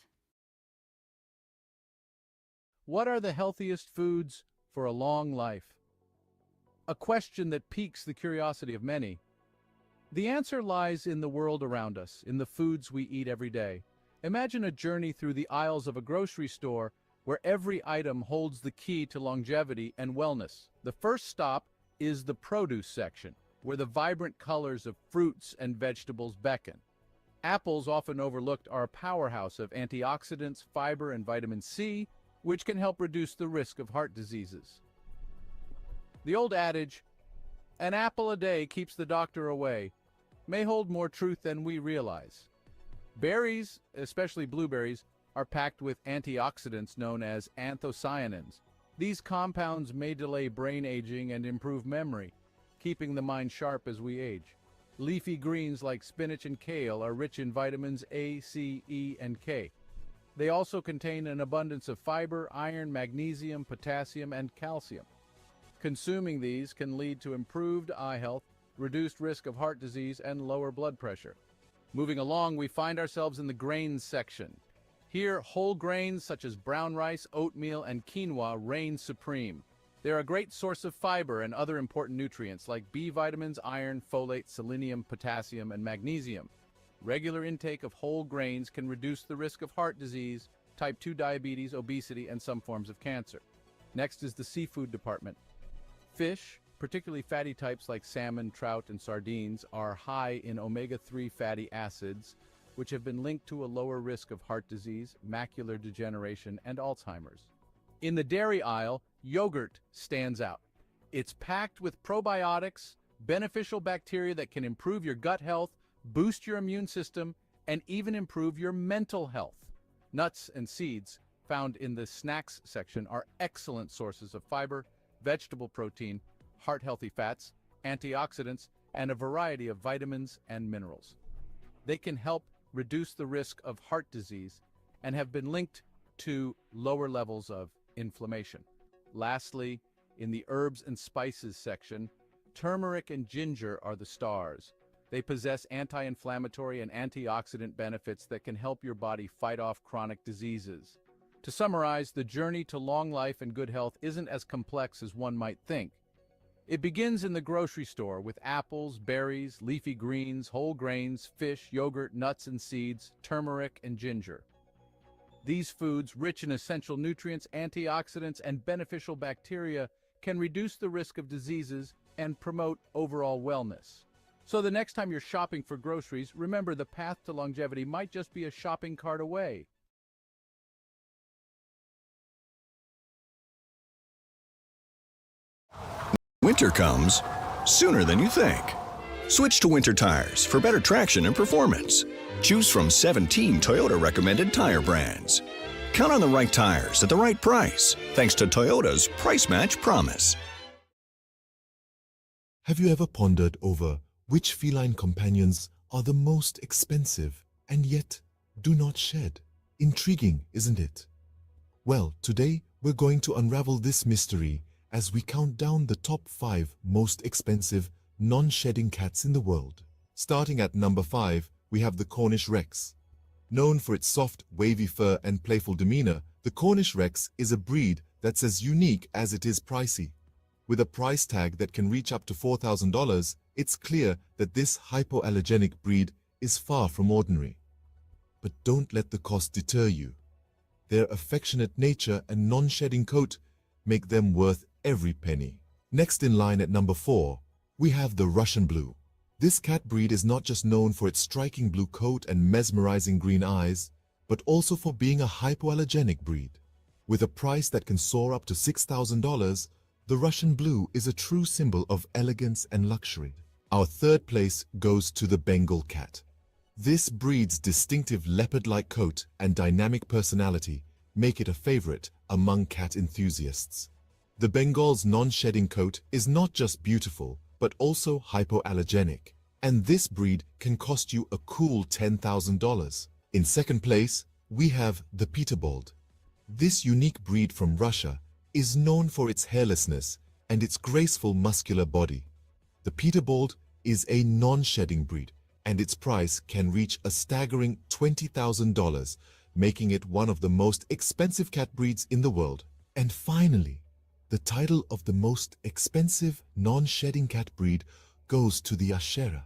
What are the healthiest foods for a long life? A question that piques the curiosity of many. The answer lies in the world around us, in the foods we eat every day. Imagine a journey through the aisles of a grocery store where every item holds the key to longevity and wellness. The first stop is the produce section, where the vibrant colors of fruits and vegetables beckon. Apples, often overlooked, are a powerhouse of antioxidants, fiber, and vitamin C, which can help reduce the risk of heart diseases. The old adage, "An apple a day keeps the doctor away," may hold more truth than we realize. Berries, especially blueberries, are packed with antioxidants known as anthocyanins. These compounds may delay brain aging and improve memory, keeping the mind sharp as we age. Leafy greens like spinach and kale are rich in vitamins A, C, E, and K. They also contain an abundance of fiber, iron, magnesium, potassium, and calcium. Consuming these can lead to improved eye health, reduced risk of heart disease, and lower blood pressure. Moving along, we find ourselves in the grains section. Here, whole grains such as brown rice, oatmeal, and quinoa reign supreme. They're a great source of fiber and other important nutrients like B vitamins, iron, folate, selenium, potassium, and magnesium. Regular intake of whole grains can reduce the risk of heart disease, type 2 diabetes, obesity, and some forms of cancer. Next is the seafood department. Fish, particularly fatty types like salmon, trout, and sardines, are high in omega-3 fatty acids, which have been linked to a lower risk of heart disease, macular degeneration, and Alzheimer's. In the dairy aisle, yogurt stands out. It's packed with probiotics, beneficial bacteria that can improve your gut health, boost your immune system, and even improve your mental health. Nuts and seeds, found in the snacks section, are excellent sources of fiber, vegetable protein, heart-healthy fats, antioxidants, and a variety of vitamins and minerals. They can help reduce the risk of heart disease and have been linked to lower levels of inflammation. Lastly, in the herbs and spices section, turmeric and ginger are the stars. They possess anti-inflammatory and antioxidant benefits that can help your body fight off chronic diseases. To summarize, the journey to long life and good health isn't as complex as one might think. It begins in the grocery store with apples, berries, leafy greens, whole grains, fish, yogurt, nuts and seeds, turmeric, and ginger. These foods, rich in essential nutrients, antioxidants, and beneficial bacteria, can reduce the risk of diseases and promote overall wellness. So the next time you're shopping for groceries, remember the path to longevity might just be a shopping cart away. Winter comes sooner than you think. Switch to winter tires for better traction and performance. Choose from 17 Toyota recommended tire brands. Count on the right tires at the right price, thanks to Toyota's Price Match Promise. Have you ever pondered over which feline companions are the most expensive and yet do not shed? Intriguing, isn't it? Well, today we're going to unravel this mystery as we count down the top 5 most expensive non-shedding cats in the world. Starting at number 5, we have the Cornish Rex. Known for its soft, wavy fur and playful demeanor, the Cornish Rex is a breed that's as unique as it is pricey. With a price tag that can reach up to $4,000, it's clear that this hypoallergenic breed is far from ordinary. But don't let the cost deter you. Their affectionate nature and non-shedding coat make them worth every penny. Next in line at number 4, we have the Russian Blue. This cat breed is not just known for its striking blue coat and mesmerizing green eyes, but also for being a hypoallergenic breed. With a price that can soar up to $6,000, the Russian Blue is a true symbol of elegance and luxury. Our third place goes to the Bengal cat. This breed's distinctive leopard-like coat and dynamic personality make it a favorite among cat enthusiasts. The Bengal's non-shedding coat is not just beautiful, but also hypoallergenic, and this breed can cost you a cool $10,000. In second place, we have the Peterbold. This unique breed from Russia is known for its hairlessness and its graceful muscular body. The Peterbold is a non-shedding breed, and its price can reach a staggering $20,000, making it one of the most expensive cat breeds in the world. And finally, the title of the most expensive non-shedding cat breed goes to the Ashera.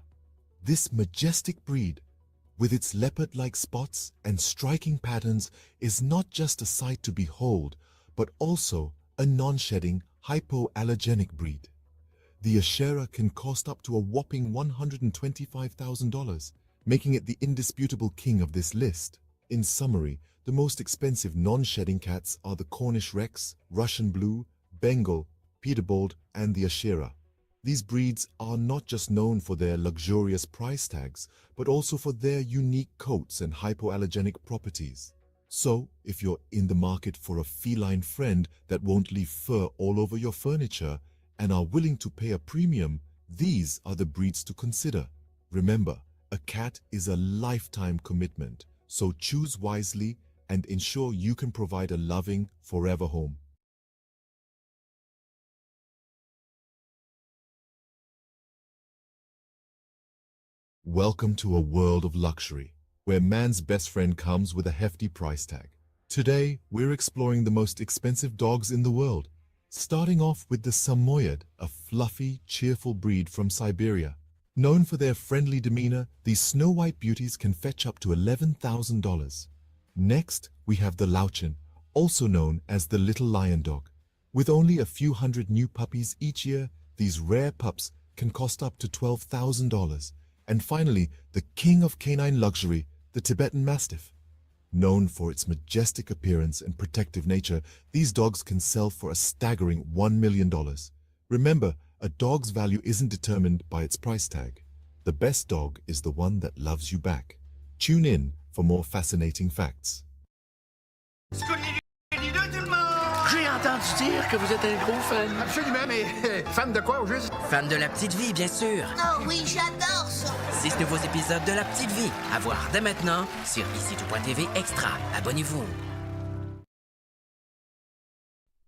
This majestic breed, with its leopard-like spots and striking patterns, is not just a sight to behold, but also a non-shedding, hypoallergenic breed. The Ashera can cost up to a whopping $125,000, making it the indisputable king of this list. In summary, the most expensive non-shedding cats are the Cornish Rex, Russian Blue, Bengal, Peterbold, and the Ashera. These breeds are not just known for their luxurious price tags, but also for their unique coats and hypoallergenic properties. So, if you're in the market for a feline friend that won't leave fur all over your furniture and are willing to pay a premium, these are the breeds to consider. Remember, a cat is a lifetime commitment, so choose wisely and ensure you can provide a loving, forever home. Welcome to a world of luxury, where man's best friend comes with a hefty price tag. Today, we're exploring the most expensive dogs in the world, starting off with the Samoyed, a fluffy, cheerful breed from Siberia. Known for their friendly demeanor, these snow-white beauties can fetch up to $11,000. Next, we have the Lauchin, also known as the little lion dog. With only a few hundred new puppies each year, these rare pups can cost up to $12,000. And finally, the king of canine luxury, the Tibetan Mastiff. Known for its majestic appearance and protective nature, these dogs can sell for a staggering $1 million. Remember, a dog's value isn't determined by its price tag. The best dog is the one that loves you back. Tune in for more fascinating facts. J'ai entendu dire que vous êtes un gros fan. Absolument, mais fan de quoi au juste? Fan de La Petite Vie, bien sûr. Oh oui, j'adore ça. 6 nouveaux épisodes de La Petite Vie. À voir dès maintenant sur ici.tv Extra. Abonnez-vous.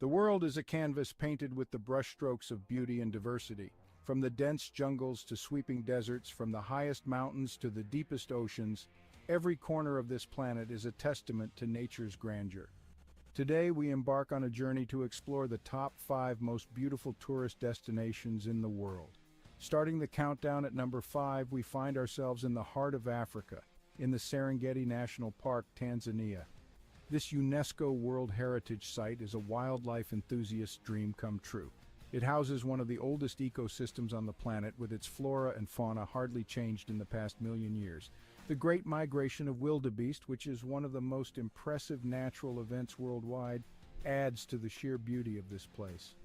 The world is a canvas painted with the brushstrokes of beauty and diversity. From the dense jungles to sweeping deserts, from the highest mountains to the deepest oceans, every corner of this planet is a testament to nature's grandeur. Today, we embark on a journey to explore the top 5 most beautiful tourist destinations in the world. Starting the countdown at number 5, we find ourselves in the heart of Africa, in the Serengeti National Park, Tanzania. This UNESCO World Heritage Site is a wildlife enthusiast's dream come true. It houses one of the oldest ecosystems on the planet, with its flora and fauna hardly changed in the past million years. The Great Migration of Wildebeest, which is one of the most impressive natural events worldwide, adds to the sheer beauty of this place.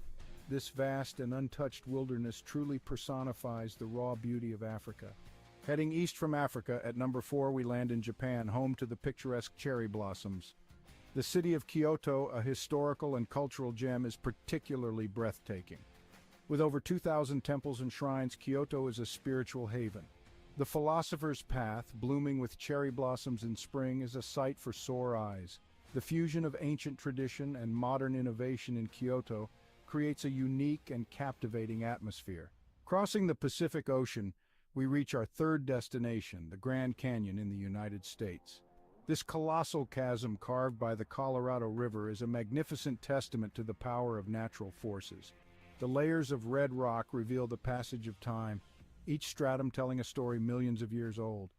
This vast and untouched wilderness truly personifies the raw beauty of Africa. Heading east from Africa, at number 4 we land in Japan, home to the picturesque cherry blossoms. The city of Kyoto, a historical and cultural gem, is particularly breathtaking. With over 2,000 temples and shrines, Kyoto is a spiritual haven. The Philosopher's Path, blooming with cherry blossoms in spring, is a sight for sore eyes. The fusion of ancient tradition and modern innovation in Kyoto creates a unique and captivating atmosphere. Crossing the Pacific Ocean, we reach our third destination, the Grand Canyon in the United States. This colossal chasm carved by the Colorado River is a magnificent testament to the power of natural forces. The layers of red rock reveal the passage of time, each stratum telling a story millions of years old.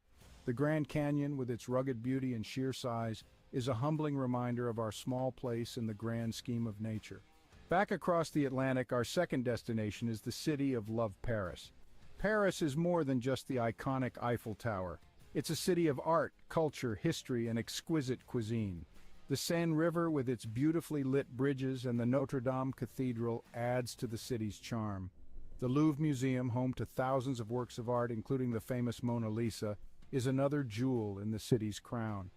The Grand Canyon, with its rugged beauty and sheer size, is a humbling reminder of our small place in the grand scheme of nature. Back across the Atlantic, our second destination is the city of Love, Paris. Paris is more than just the iconic Eiffel Tower. It's a city of art, culture, history, and exquisite cuisine. The Seine River, with its beautifully lit bridges, and the Notre Dame Cathedral adds to the city's charm. The Louvre Museum, home to thousands of works of art, including the famous Mona Lisa, is another jewel in the city's crown.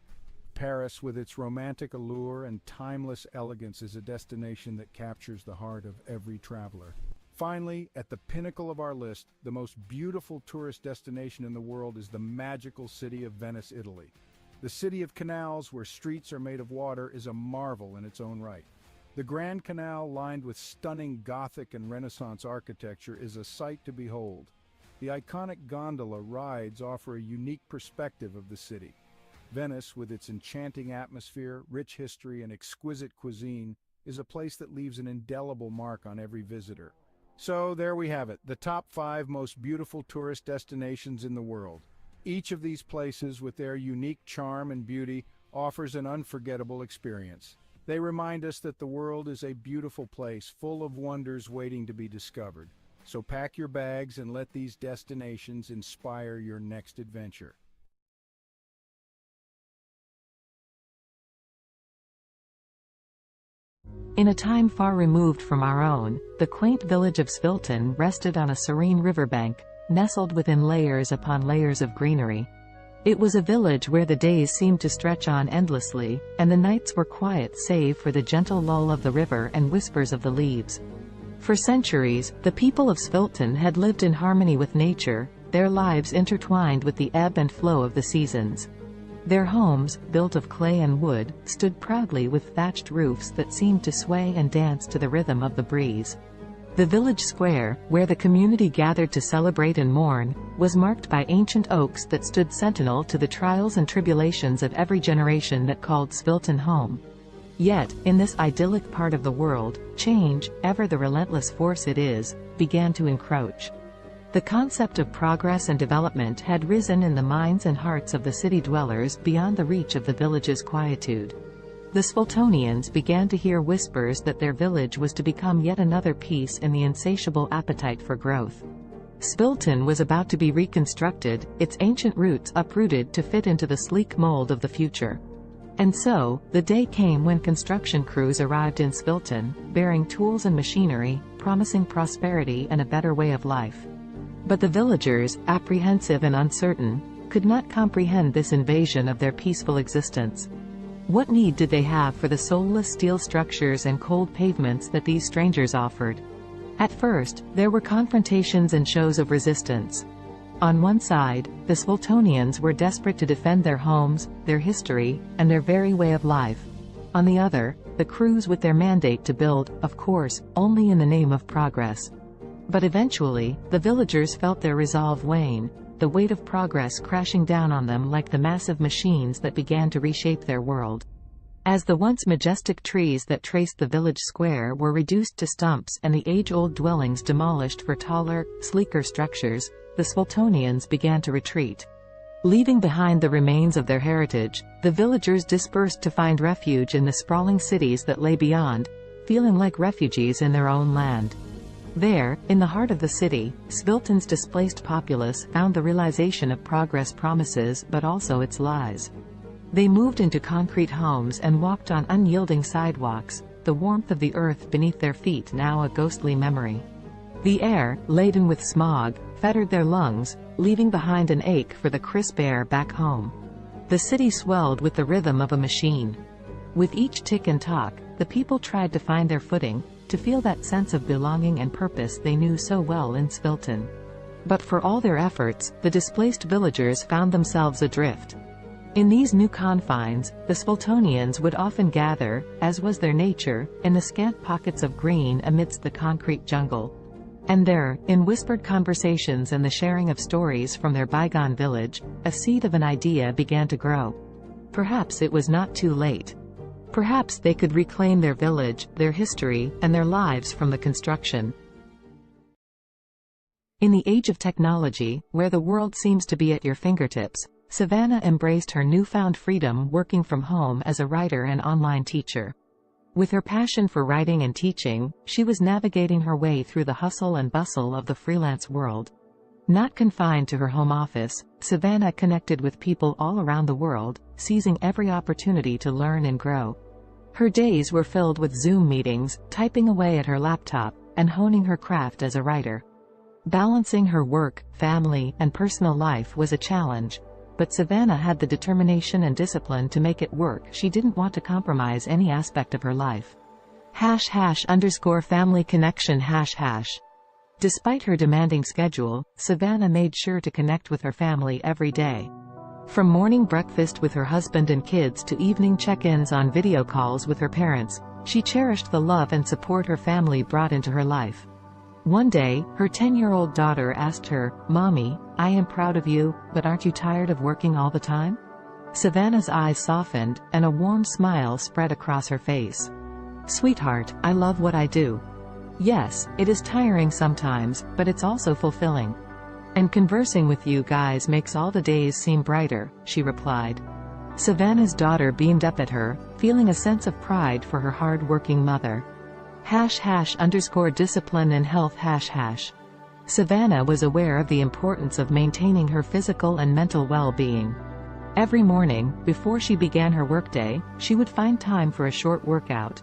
Paris, with its romantic allure and timeless elegance, is a destination that captures the heart of every traveler. Finally, at the pinnacle of our list, the most beautiful tourist destination in the world is the magical city of Venice, Italy. The city of canals, where streets are made of water, is a marvel in its own right. The Grand Canal, lined with stunning Gothic and Renaissance architecture, is a sight to behold. The iconic gondola rides offer a unique perspective of the city. Venice, with its enchanting atmosphere, rich history, and exquisite cuisine, is a place that leaves an indelible mark on every visitor. So there we have it, the top 5 most beautiful tourist destinations in the world. Each of these places, with their unique charm and beauty, offers an unforgettable experience. They remind us that the world is a beautiful place, full of wonders waiting to be discovered. So pack your bags and let these destinations inspire your next adventure. In a time far removed from our own, the quaint village of Svilton rested on a serene riverbank, nestled within layers upon layers of greenery. It was a village where the days seemed to stretch on endlessly, and the nights were quiet save for the gentle lull of the river and whispers of the leaves. For centuries, the people of Svilton had lived in harmony with nature, their lives intertwined with the ebb and flow of the seasons. Their homes, built of clay and wood, stood proudly with thatched roofs that seemed to sway and dance to the rhythm of the breeze. The village square, where the community gathered to celebrate and mourn, was marked by ancient oaks that stood sentinel to the trials and tribulations of every generation that called Svilton home. Yet, in this idyllic part of the world, change, ever the relentless force it is, began to encroach. The concept of progress and development had risen in the minds and hearts of the city dwellers beyond the reach of the village's quietude. The Sviltonians began to hear whispers that their village was to become yet another piece in the insatiable appetite for growth. Svilton was about to be reconstructed, its ancient roots uprooted to fit into the sleek mold of the future. And so, the day came when construction crews arrived in Svilton, bearing tools and machinery, promising prosperity and a better way of life. But the villagers, apprehensive and uncertain, could not comprehend this invasion of their peaceful existence. What need did they have for the soulless steel structures and cold pavements that these strangers offered? At first, there were confrontations and shows of resistance. On one side, the Sviltonians were desperate to defend their homes, their history, and their very way of life. On the other, the crews with their mandate to build, of course, only in the name of progress. But eventually, the villagers felt their resolve wane, the weight of progress crashing down on them like the massive machines that began to reshape their world. As the once majestic trees that traced the village square were reduced to stumps and the age-old dwellings demolished for taller, sleeker structures, the Sviltonians began to retreat. Leaving behind the remains of their heritage, the villagers dispersed to find refuge in the sprawling cities that lay beyond, feeling like refugees in their own land. There, in the heart of the city, Svilton's displaced populace found the realization of progress promises but also its lies. They moved into concrete homes and walked on unyielding sidewalks, the warmth of the earth beneath their feet now a ghostly memory. The air, laden with smog, fettered their lungs, leaving behind an ache for the crisp air back home. The city swelled with the rhythm of a machine. With each tick and talk, the people tried to find their footing, to feel that sense of belonging and purpose they knew so well in Svilton. But for all their efforts, the displaced villagers found themselves adrift. In these new confines, the Sviltonians would often gather, as was their nature, in the scant pockets of green amidst the concrete jungle. And there, in whispered conversations and the sharing of stories from their bygone village, a seed of an idea began to grow. Perhaps it was not too late. Perhaps they could reclaim their village, their history, and their lives from the construction. In the age of technology, where the world seems to be at your fingertips, Savannah embraced her newfound freedom working from home as a writer and online teacher. With her passion for writing and teaching, she was navigating her way through the hustle and bustle of the freelance world. Not confined to her home office, Savannah connected with people all around the world, seizing every opportunity to learn and grow. Her days were filled with Zoom meetings, typing away at her laptop, and honing her craft as a writer. Balancing her work, family, and personal life was a challenge, but Savannah had the determination and discipline to make it work. She didn't want to compromise any aspect of her life. #family connection #. Despite her demanding schedule, Savannah made sure to connect with her family every day. From morning breakfast with her husband and kids to evening check-ins on video calls with her parents, she cherished the love and support her family brought into her life. One day, her 10-year-old daughter asked her, "Mommy, I am proud of you, but aren't you tired of working all the time?" Savannah's eyes softened, and a warm smile spread across her face. "Sweetheart, I love what I do. Yes, it is tiring sometimes, but it's also fulfilling. And conversing with you guys makes all the days seem brighter," she replied. Savannah's daughter beamed up at her, feeling a sense of pride for her hard-working mother. #discipline and health #. Savannah was aware of the importance of maintaining her physical and mental well-being. Every morning, before she began her workday, she would find time for a short workout.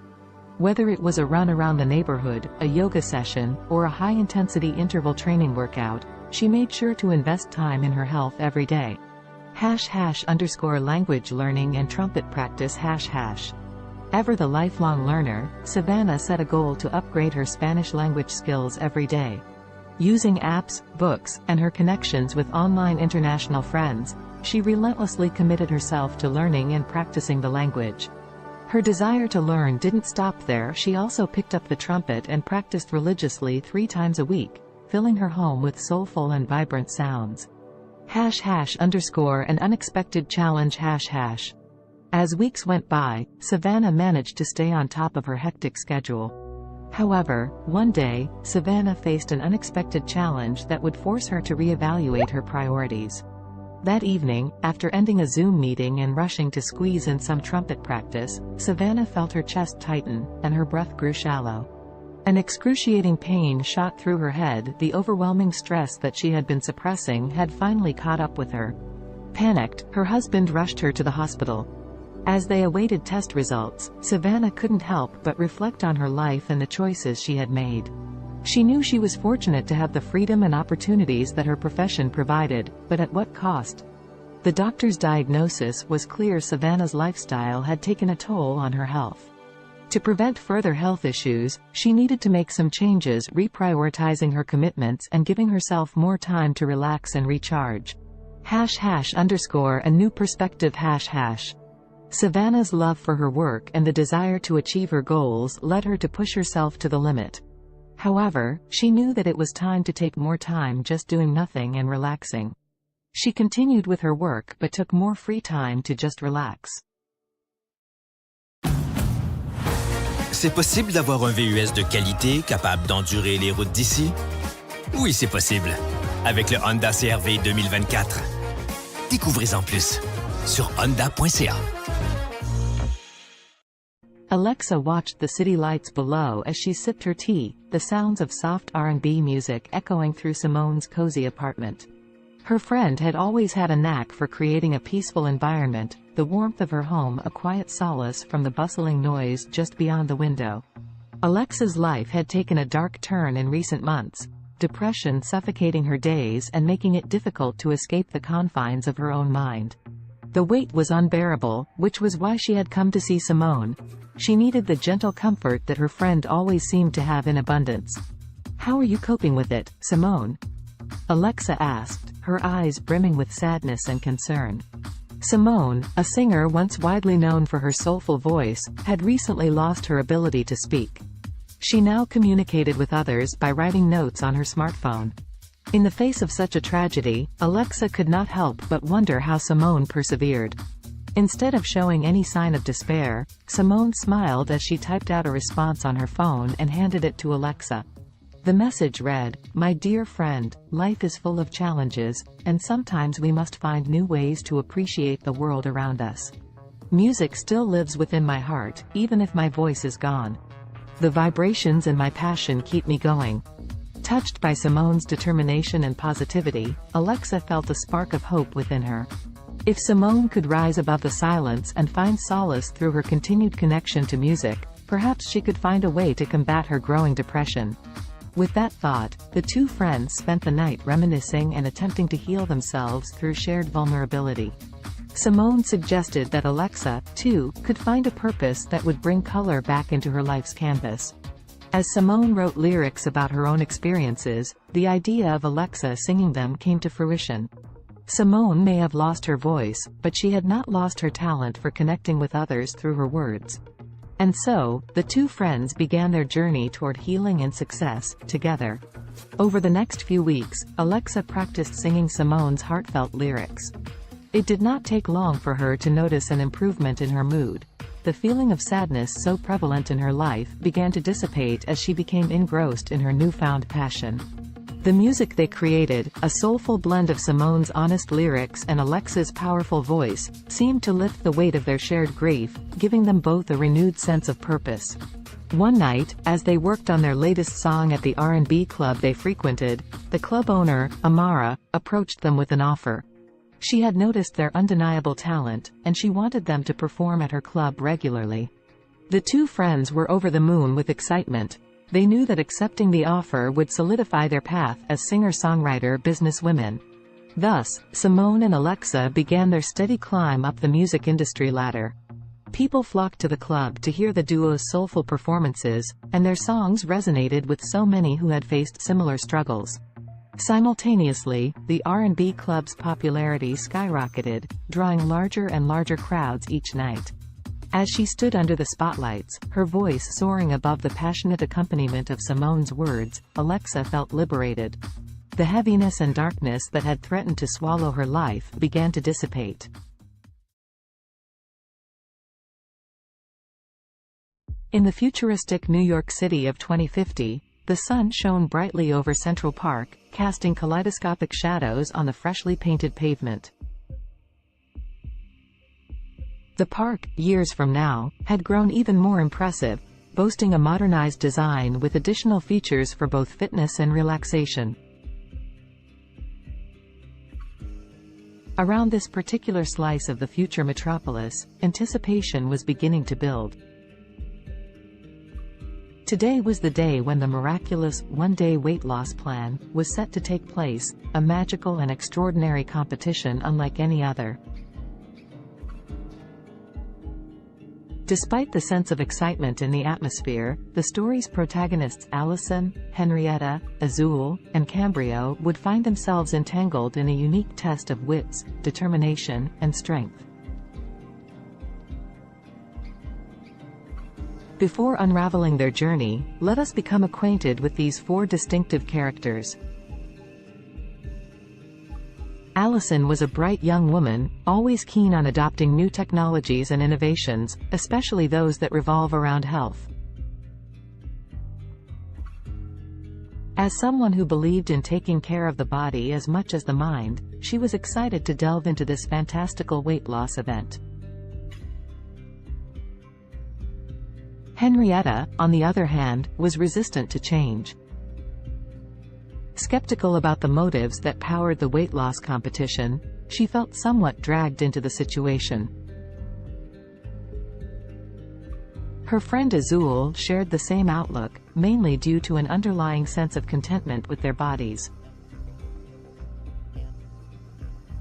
Whether it was a run around the neighborhood, a yoga session, or a high-intensity interval training workout, she made sure to invest time in her health every day. #language learning and trumpet practice #. Ever the lifelong learner, Savannah set a goal to upgrade her Spanish language skills every day. Using apps, books, and her connections with online international friends, she relentlessly committed herself to learning and practicing the language. Her desire to learn didn't stop there. She also picked up the trumpet and practiced religiously 3 times a week, filling her home with soulful and vibrant sounds. #an unexpected challenge #. As weeks went by, Savannah managed to stay on top of her hectic schedule. However, one day, Savannah faced an unexpected challenge that would force her to reevaluate her priorities. That evening, after ending a Zoom meeting and rushing to squeeze in some trumpet practice, Savannah felt her chest tighten, and her breath grew shallow. An excruciating pain shot through her head. The overwhelming stress that she had been suppressing had finally caught up with her. Panicked, her husband rushed her to the hospital. As they awaited test results, Savannah couldn't help but reflect on her life and the choices she had made. She knew she was fortunate to have the freedom and opportunities that her profession provided, but at what cost? The doctor's diagnosis was clear: Savannah's lifestyle had taken a toll on her health. To prevent further health issues, she needed to make some changes, reprioritizing her commitments and giving herself more time to relax and recharge. #a new perspective #. Savannah's love for her work and the desire to achieve her goals led her to push herself to the limit. However, she knew that it was time to take more time just doing nothing and relaxing. She continued with her work but took more free time to just relax. C'est possible d'avoir un VUS de qualité capable d'endurer les routes d'ici? Oui, c'est possible. Avec le Honda CR-V 2024. Découvrez-en plus sur honda.ca. Alexa watched the city lights below as she sipped her tea, the sounds of soft R&B music echoing through Simone's cozy apartment. Her friend had always had a knack for creating a peaceful environment, the warmth of her home a quiet solace from the bustling noise just beyond the window. Alexa's life had taken a dark turn in recent months, depression suffocating her days and making it difficult to escape the confines of her own mind. The weight was unbearable, which was why she had come to see Simone. She needed the gentle comfort that her friend always seemed to have in abundance. "How are you coping with it, Simone?" Alexa asked, her eyes brimming with sadness and concern. Simone, a singer once widely known for her soulful voice, had recently lost her ability to speak. She now communicated with others by writing notes on her smartphone. In the face of such a tragedy, Alexa could not help but wonder how Simone persevered. Instead of showing any sign of despair, Simone smiled as she typed out a response on her phone and handed it to Alexa. The message read, "My dear friend, life is full of challenges, and sometimes we must find new ways to appreciate the world around us. Music still lives within my heart, even if my voice is gone. The vibrations and my passion keep me going. Touched by Simone's determination and positivity, Alexa felt a spark of hope within her. If Simone could rise above the silence and find solace through her continued connection to music, perhaps she could find a way to combat her growing depression. With that thought, the two friends spent the night reminiscing and attempting to heal themselves through shared vulnerability. Simone suggested that Alexa, too, could find a purpose that would bring color back into her life's canvas. As Simone wrote lyrics about her own experiences, the idea of Alexa singing them came to fruition. Simone may have lost her voice, but she had not lost her talent for connecting with others through her words. And so, the two friends began their journey toward healing and success, together. Over the next few weeks, Alexa practiced singing Simone's heartfelt lyrics. It did not take long for her to notice an improvement in her mood. The feeling of sadness so prevalent in her life began to dissipate as she became engrossed in her newfound passion. The music they created, a soulful blend of Simone's honest lyrics and Alexa's powerful voice, seemed to lift the weight of their shared grief, giving them both a renewed sense of purpose. One night, as they worked on their latest song at the R&B club they frequented, the club owner, Amara, approached them with an offer. She had noticed their undeniable talent, and she wanted them to perform at her club regularly. The two friends were over the moon with excitement. They knew that accepting the offer would solidify their path as singer-songwriter businesswomen. Thus, Simone and Alexa began their steady climb up the music industry ladder. People flocked to the club to hear the duo's soulful performances, and their songs resonated with so many who had faced similar struggles. Simultaneously, the R&B club's popularity skyrocketed, drawing larger and larger crowds each night. As she stood under the spotlights, her voice soaring above the passionate accompaniment of Simone's words, Alexa felt liberated. The heaviness and darkness that had threatened to swallow her life began to dissipate. In the futuristic New York City of 2050, the sun shone brightly over Central Park, casting kaleidoscopic shadows on the freshly painted pavement. The park, years from now, had grown even more impressive, boasting a modernized design with additional features for both fitness and relaxation. Around this particular slice of the future metropolis, anticipation was beginning to build. Today was the day when the miraculous one-day weight loss plan was set to take place, a magical and extraordinary competition unlike any other. Despite the sense of excitement in the atmosphere, the story's protagonists Allison, Henrietta, Azul, and Cambrio would find themselves entangled in a unique test of wits, determination, and strength. Before unraveling their journey, let us become acquainted with these four distinctive characters. Allison was a bright young woman, always keen on adopting new technologies and innovations, especially those that revolve around health. As someone who believed in taking care of the body as much as the mind, she was excited to delve into this fantastical weight loss event. Henrietta, on the other hand, was resistant to change. Skeptical about the motives that powered the weight loss competition, she felt somewhat dragged into the situation. Her friend Azul shared the same outlook, mainly due to an underlying sense of contentment with their bodies.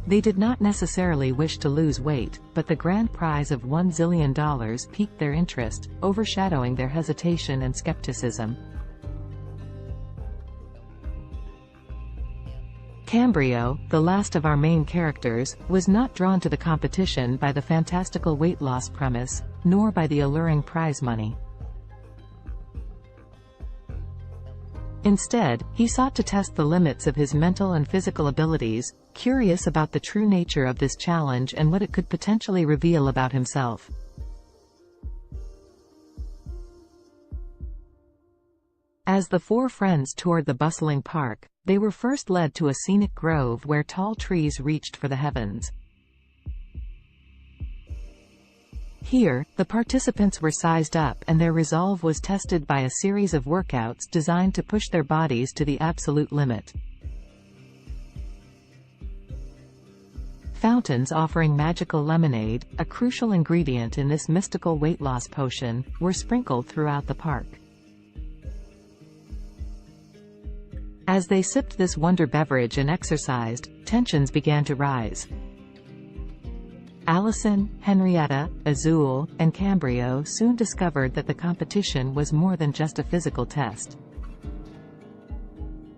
They did not necessarily wish to lose weight, but the grand prize of $1 zillion piqued their interest, overshadowing their hesitation and skepticism. Cambrio, the last of our main characters, was not drawn to the competition by the fantastical weight loss premise, nor by the alluring prize money. Instead, he sought to test the limits of his mental and physical abilities, curious about the true nature of this challenge and what it could potentially reveal about himself. As the four friends toured the bustling park, they were first led to a scenic grove where tall trees reached for the heavens. Here, the participants were sized up and their resolve was tested by a series of workouts designed to push their bodies to the absolute limit. Fountains offering magical lemonade, a crucial ingredient in this mystical weight loss potion, were sprinkled throughout the park. As they sipped this wonder beverage and exercised, tensions began to rise. Allison, Henrietta, Azul, and Cambrio soon discovered that the competition was more than just a physical test.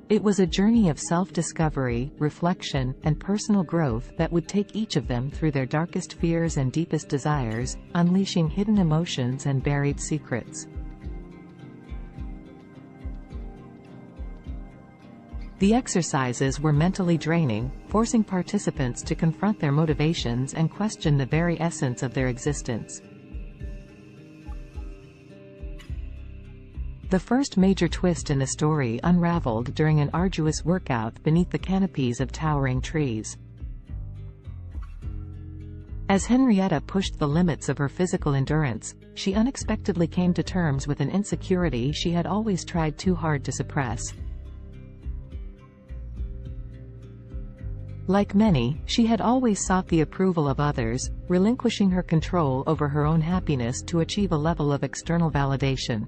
It was a journey of self-discovery, reflection, and personal growth that would take each of them through their darkest fears and deepest desires, unleashing hidden emotions and buried secrets. The exercises were mentally draining, forcing participants to confront their motivations and question the very essence of their existence. The first major twist in the story unraveled during an arduous workout beneath the canopies of towering trees. As Henrietta pushed the limits of her physical endurance, she unexpectedly came to terms with an insecurity she had always tried too hard to suppress. Like many, she had always sought the approval of others, relinquishing her control over her own happiness to achieve a level of external validation.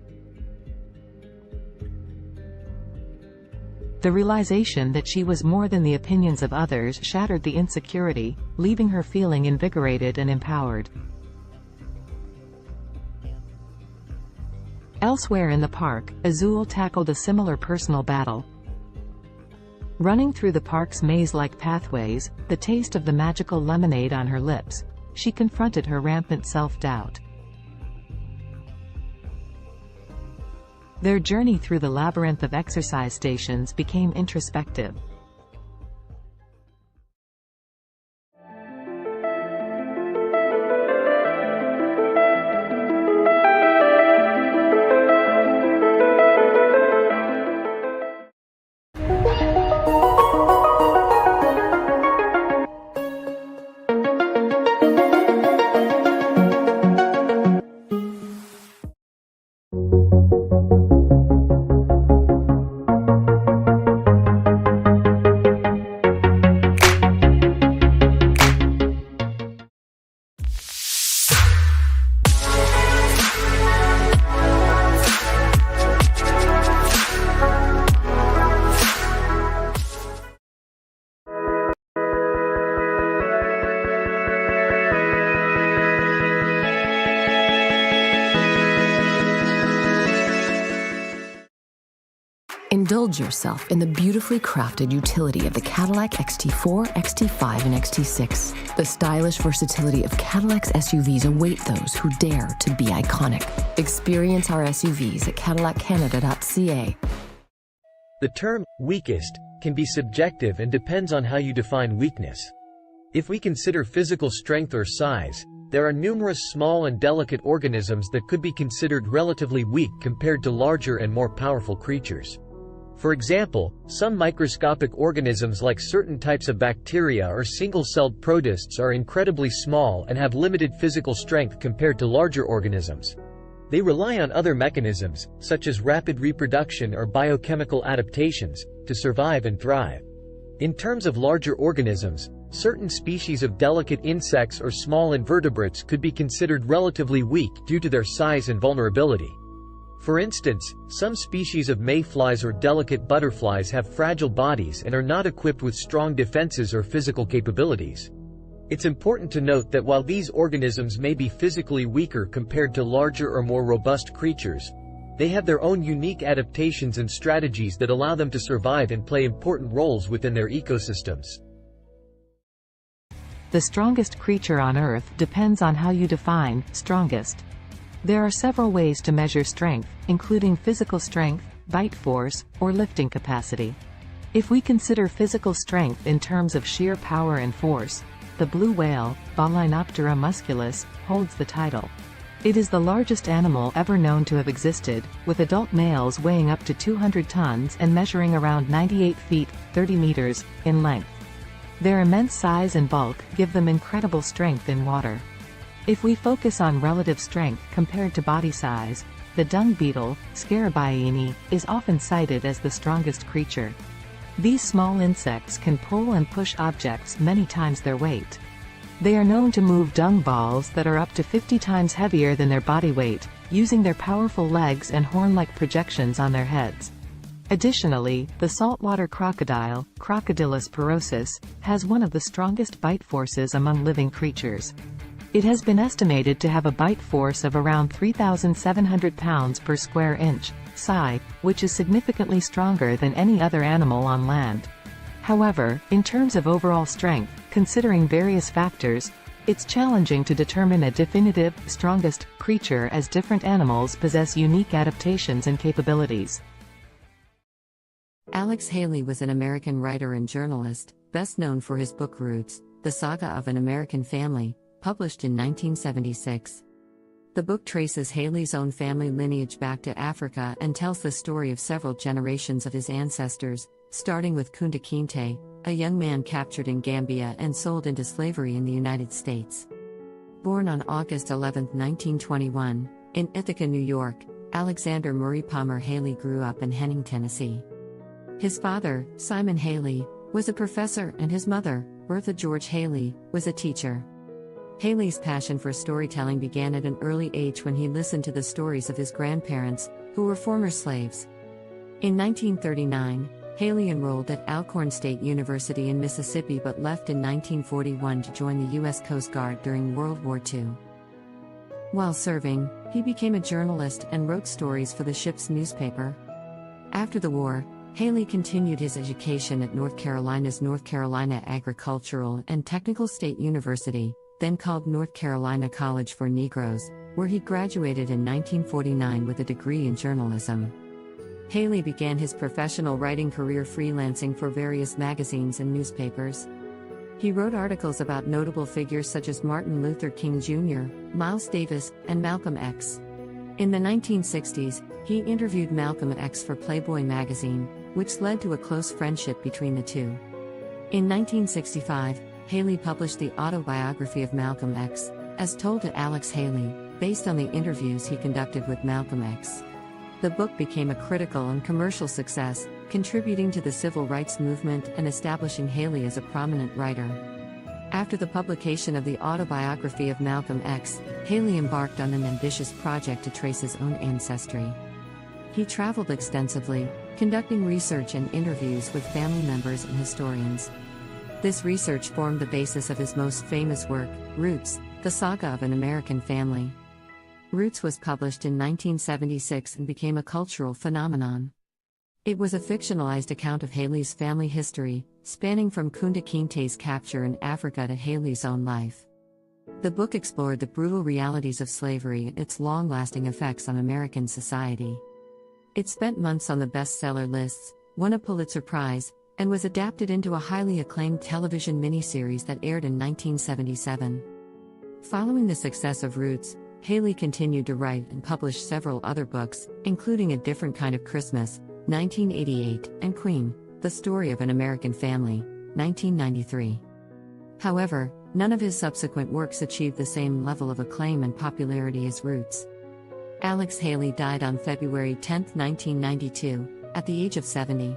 The realization that she was more than the opinions of others shattered the insecurity, leaving her feeling invigorated and empowered. Elsewhere in the park, Azul tackled a similar personal battle. Running through the park's maze-like pathways, the taste of the magical lemonade on her lips, she confronted her rampant self-doubt. Their journey through the labyrinth of exercise stations became introspective. Indulge yourself in the beautifully crafted utility of the Cadillac XT4, XT5, and XT6. The stylish versatility of Cadillac's SUVs await those who dare to be iconic. Experience our SUVs at cadillaccanada.ca. The term weakest can be subjective and depends on how you define weakness. If we consider physical strength or size, there are numerous small and delicate organisms that could be considered relatively weak compared to larger and more powerful creatures. For example, some microscopic organisms like certain types of bacteria or single-celled protists are incredibly small and have limited physical strength compared to larger organisms. They rely on other mechanisms, such as rapid reproduction or biochemical adaptations, to survive and thrive. In terms of larger organisms, certain species of delicate insects or small invertebrates could be considered relatively weak due to their size and vulnerability. For instance, some species of mayflies or delicate butterflies have fragile bodies and are not equipped with strong defenses or physical capabilities. It's important to note that while these organisms may be physically weaker compared to larger or more robust creatures, they have their own unique adaptations and strategies that allow them to survive and play important roles within their ecosystems. The strongest creature on Earth depends on how you define strongest. There are several ways to measure strength, including physical strength, bite force, or lifting capacity. If we consider physical strength in terms of sheer power and force, the blue whale, Baleinoptera musculus, holds the title. It is the largest animal ever known to have existed, with adult males weighing up to 200 tons and measuring around 98 feet, 30 meters, in length. Their immense size and bulk give them incredible strength in water. If we focus on relative strength compared to body size, the dung beetle, Scarabaeini, is often cited as the strongest creature. These small insects can pull and push objects many times their weight. They are known to move dung balls that are up to 50 times heavier than their body weight, using their powerful legs and horn-like projections on their heads. Additionally, the saltwater crocodile, Crocodylus porosus, has one of the strongest bite forces among living creatures. It has been estimated to have a bite force of around 3,700 pounds per square inch, psi, which is significantly stronger than any other animal on land. However, in terms of overall strength, considering various factors, it's challenging to determine a definitive, strongest, creature as different animals possess unique adaptations and capabilities. Alex Haley was an American writer and journalist, best known for his book Roots, The Saga of an American Family, published in 1976. The book traces Haley's own family lineage back to Africa and tells the story of several generations of his ancestors, starting with Kunta Kinte, a young man captured in Gambia and sold into slavery in the United States. Born on August 11, 1921, in Ithaca, New York, Alexander Murray Palmer Haley grew up in Henning, Tennessee. His father, Simon Haley, was a professor and his mother, Bertha George Haley, was a teacher. Haley's passion for storytelling began at an early age when he listened to the stories of his grandparents, who were former slaves. In 1939, Haley enrolled at Alcorn State University in Mississippi but left in 1941 to join the U.S. Coast Guard during World War II. While serving, he became a journalist and wrote stories for the ship's newspaper. After the war, Haley continued his education at North Carolina's North Carolina Agricultural and Technical State University, then called North Carolina College for Negroes, where he graduated in 1949 with a degree in journalism. Haley began his professional writing career freelancing for various magazines and newspapers. He wrote articles about notable figures such as Martin Luther King Jr., Miles Davis, and Malcolm X. In the 1960s, he interviewed Malcolm X for Playboy magazine, which led to a close friendship between the two. In 1965, Haley published the autobiography of Malcolm X, as told to Alex Haley, based on the interviews he conducted with Malcolm X. The book became a critical and commercial success, contributing to the civil rights movement and establishing Haley as a prominent writer. After the publication of the autobiography of Malcolm X, Haley embarked on an ambitious project to trace his own ancestry. He traveled extensively, conducting research and interviews with family members and historians. This research formed the basis of his most famous work, Roots, The Saga of an American Family. Roots was published in 1976 and became a cultural phenomenon. It was a fictionalized account of Haley's family history, spanning from Kunta Kinte's capture in Africa to Haley's own life. The book explored the brutal realities of slavery and its long-lasting effects on American society. It spent months on the bestseller lists, won a Pulitzer Prize, and was adapted into a highly acclaimed television miniseries that aired in 1977. Following the success of Roots, Haley continued to write and publish several other books, including A Different Kind of Christmas, 1988, and Queen, The Story of an American Family, 1993. However, none of his subsequent works achieved the same level of acclaim and popularity as Roots. Alex Haley died on February 10, 1992, at the age of 70.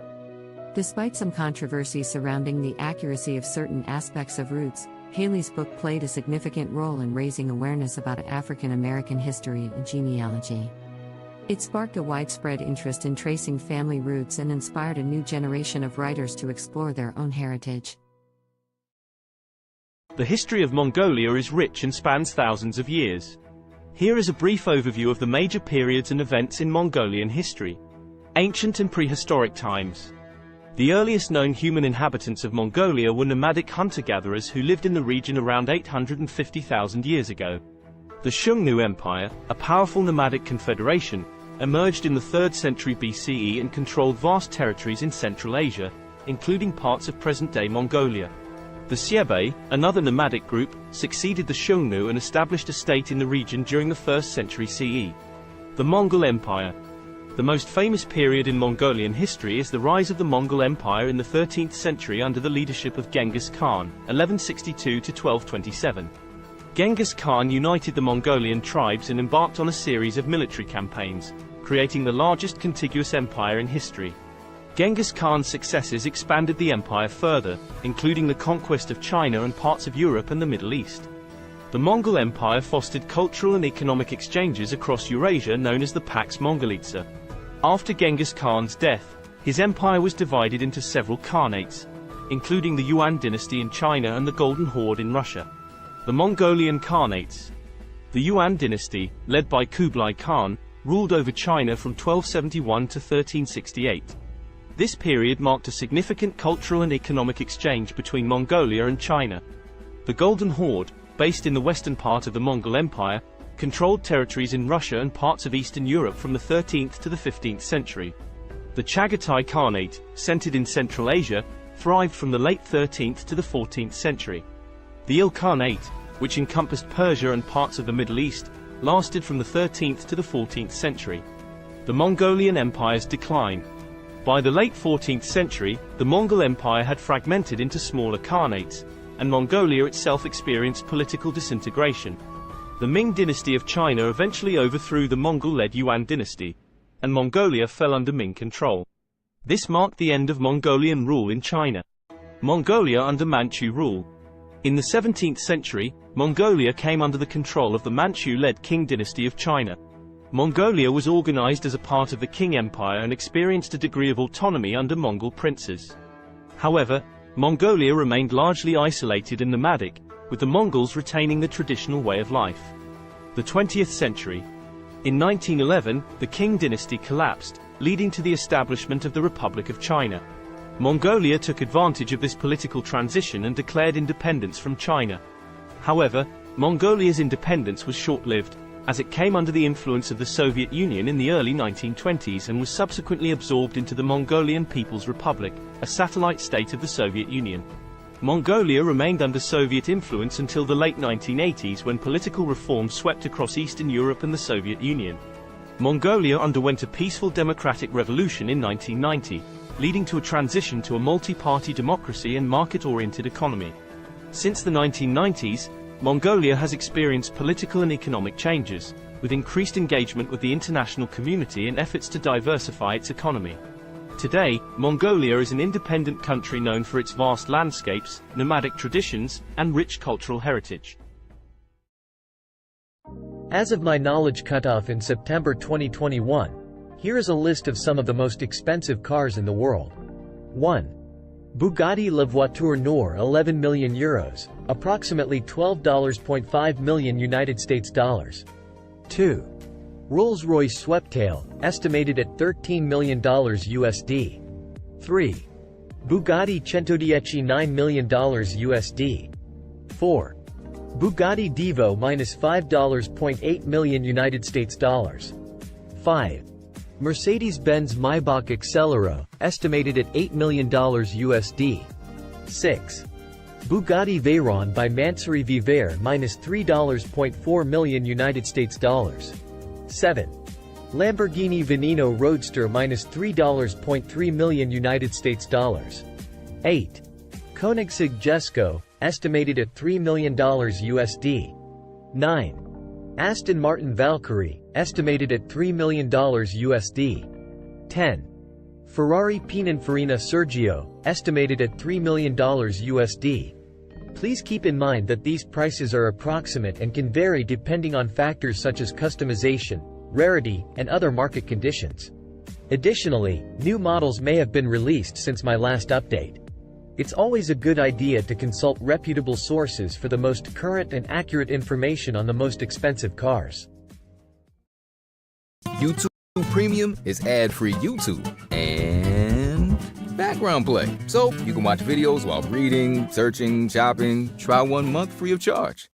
Despite some controversy surrounding the accuracy of certain aspects of Roots, Haley's book played a significant role in raising awareness about African American history and genealogy. It sparked a widespread interest in tracing family roots and inspired a new generation of writers to explore their own heritage. The history of Mongolia is rich and spans thousands of years. Here is a brief overview of the major periods and events in Mongolian history. Ancient and prehistoric times. The earliest known human inhabitants of Mongolia were nomadic hunter-gatherers who lived in the region around 850,000 years ago. The Xiongnu Empire, a powerful nomadic confederation, emerged in the 3rd century BCE and controlled vast territories in Central Asia, including parts of present-day Mongolia. The Xiebe, another nomadic group, succeeded the Xiongnu and established a state in the region during the 1st century CE. The Mongol Empire. The most famous period in Mongolian history is the rise of the Mongol Empire in the 13th century under the leadership of Genghis Khan, 1162 to 1227. Genghis Khan united the Mongolian tribes and embarked on a series of military campaigns, creating the largest contiguous empire in history. Genghis Khan's successes expanded the empire further, including the conquest of China and parts of Europe and the Middle East. The Mongol Empire fostered cultural and economic exchanges across Eurasia known as the Pax Mongolica. After Genghis Khan's death, his empire was divided into several khanates, including the Yuan dynasty in China and the Golden Horde in Russia. The Mongolian Khanates. The Yuan dynasty, led by Kublai Khan, ruled over China from 1271 to 1368. This period marked a significant cultural and economic exchange between Mongolia and China. The Golden Horde, based in the western part of the Mongol Empire, controlled territories in Russia and parts of Eastern Europe from the 13th to the 15th century. The Chagatai Khanate, centered in Central Asia, thrived from the late 13th to the 14th century. The Ilkhanate, which encompassed Persia and parts of the Middle East, lasted from the 13th to the 14th century. The Mongolian Empire's decline. By the late 14th century, the Mongol Empire had fragmented into smaller khanates, and Mongolia itself experienced political disintegration. The Ming dynasty of China eventually overthrew the Mongol-led Yuan dynasty, and Mongolia fell under Ming control. This marked the end of Mongolian rule in China. Mongolia under Manchu rule. In the 17th century, Mongolia came under the control of the Manchu-led Qing dynasty of China. Mongolia was organized as a part of the Qing Empire and experienced a degree of autonomy under Mongol princes. However, Mongolia remained largely isolated and nomadic, with the Mongols retaining the traditional way of life. The 20th century. In 1911, the Qing dynasty collapsed, leading to the establishment of the Republic of China. Mongolia took advantage of this political transition and declared independence from China. However, Mongolia's independence was short-lived, as it came under the influence of the Soviet Union in the early 1920s and was subsequently absorbed into the Mongolian People's Republic, a satellite state of the Soviet Union. Mongolia remained under Soviet influence until the late 1980s when political reforms swept across Eastern Europe and the Soviet Union. Mongolia underwent a peaceful democratic revolution in 1990, leading to a transition to a multi-party democracy and market-oriented economy. Since the 1990s, Mongolia has experienced political and economic changes, with increased engagement with the international community and efforts to diversify its economy. Today, Mongolia is an independent country known for its vast landscapes, nomadic traditions, and rich cultural heritage. As of my knowledge cutoff in September 2021, here is a list of some of the most expensive cars in the world. 1. Bugatti La Voiture Noire 11 million euros, approximately $12.5 million United States dollars. 2. Rolls-Royce Sweptail, estimated at $13 million USD. 3. Bugatti Centodieci $9 million USD. 4. Bugatti Divo -$5.8 million United States dollars. 5. Mercedes-Benz Maybach Accelero, estimated at $8 million USD. 6. Bugatti Veyron by Mansouri Vivere -$3.4 million United States dollars. 7. Lamborghini Veneno Roadster -$3.3 million United States dollars. 8. Koenigsegg Jesko, estimated at $3 million USD. 9. Aston Martin Valkyrie, estimated at $3 million USD. 10. Ferrari Pininfarina Sergio, estimated at $3 million USD. Please keep in mind that these prices are approximate and can vary depending on factors such as customization, rarity, and other market conditions. Additionally, new models may have been released since my last update. It's always a good idea to consult reputable sources for the most current and accurate information on the most expensive cars. YouTube Premium is ad-free YouTube and background play, so you can watch videos while reading, searching, shopping. Try 1 month free of charge.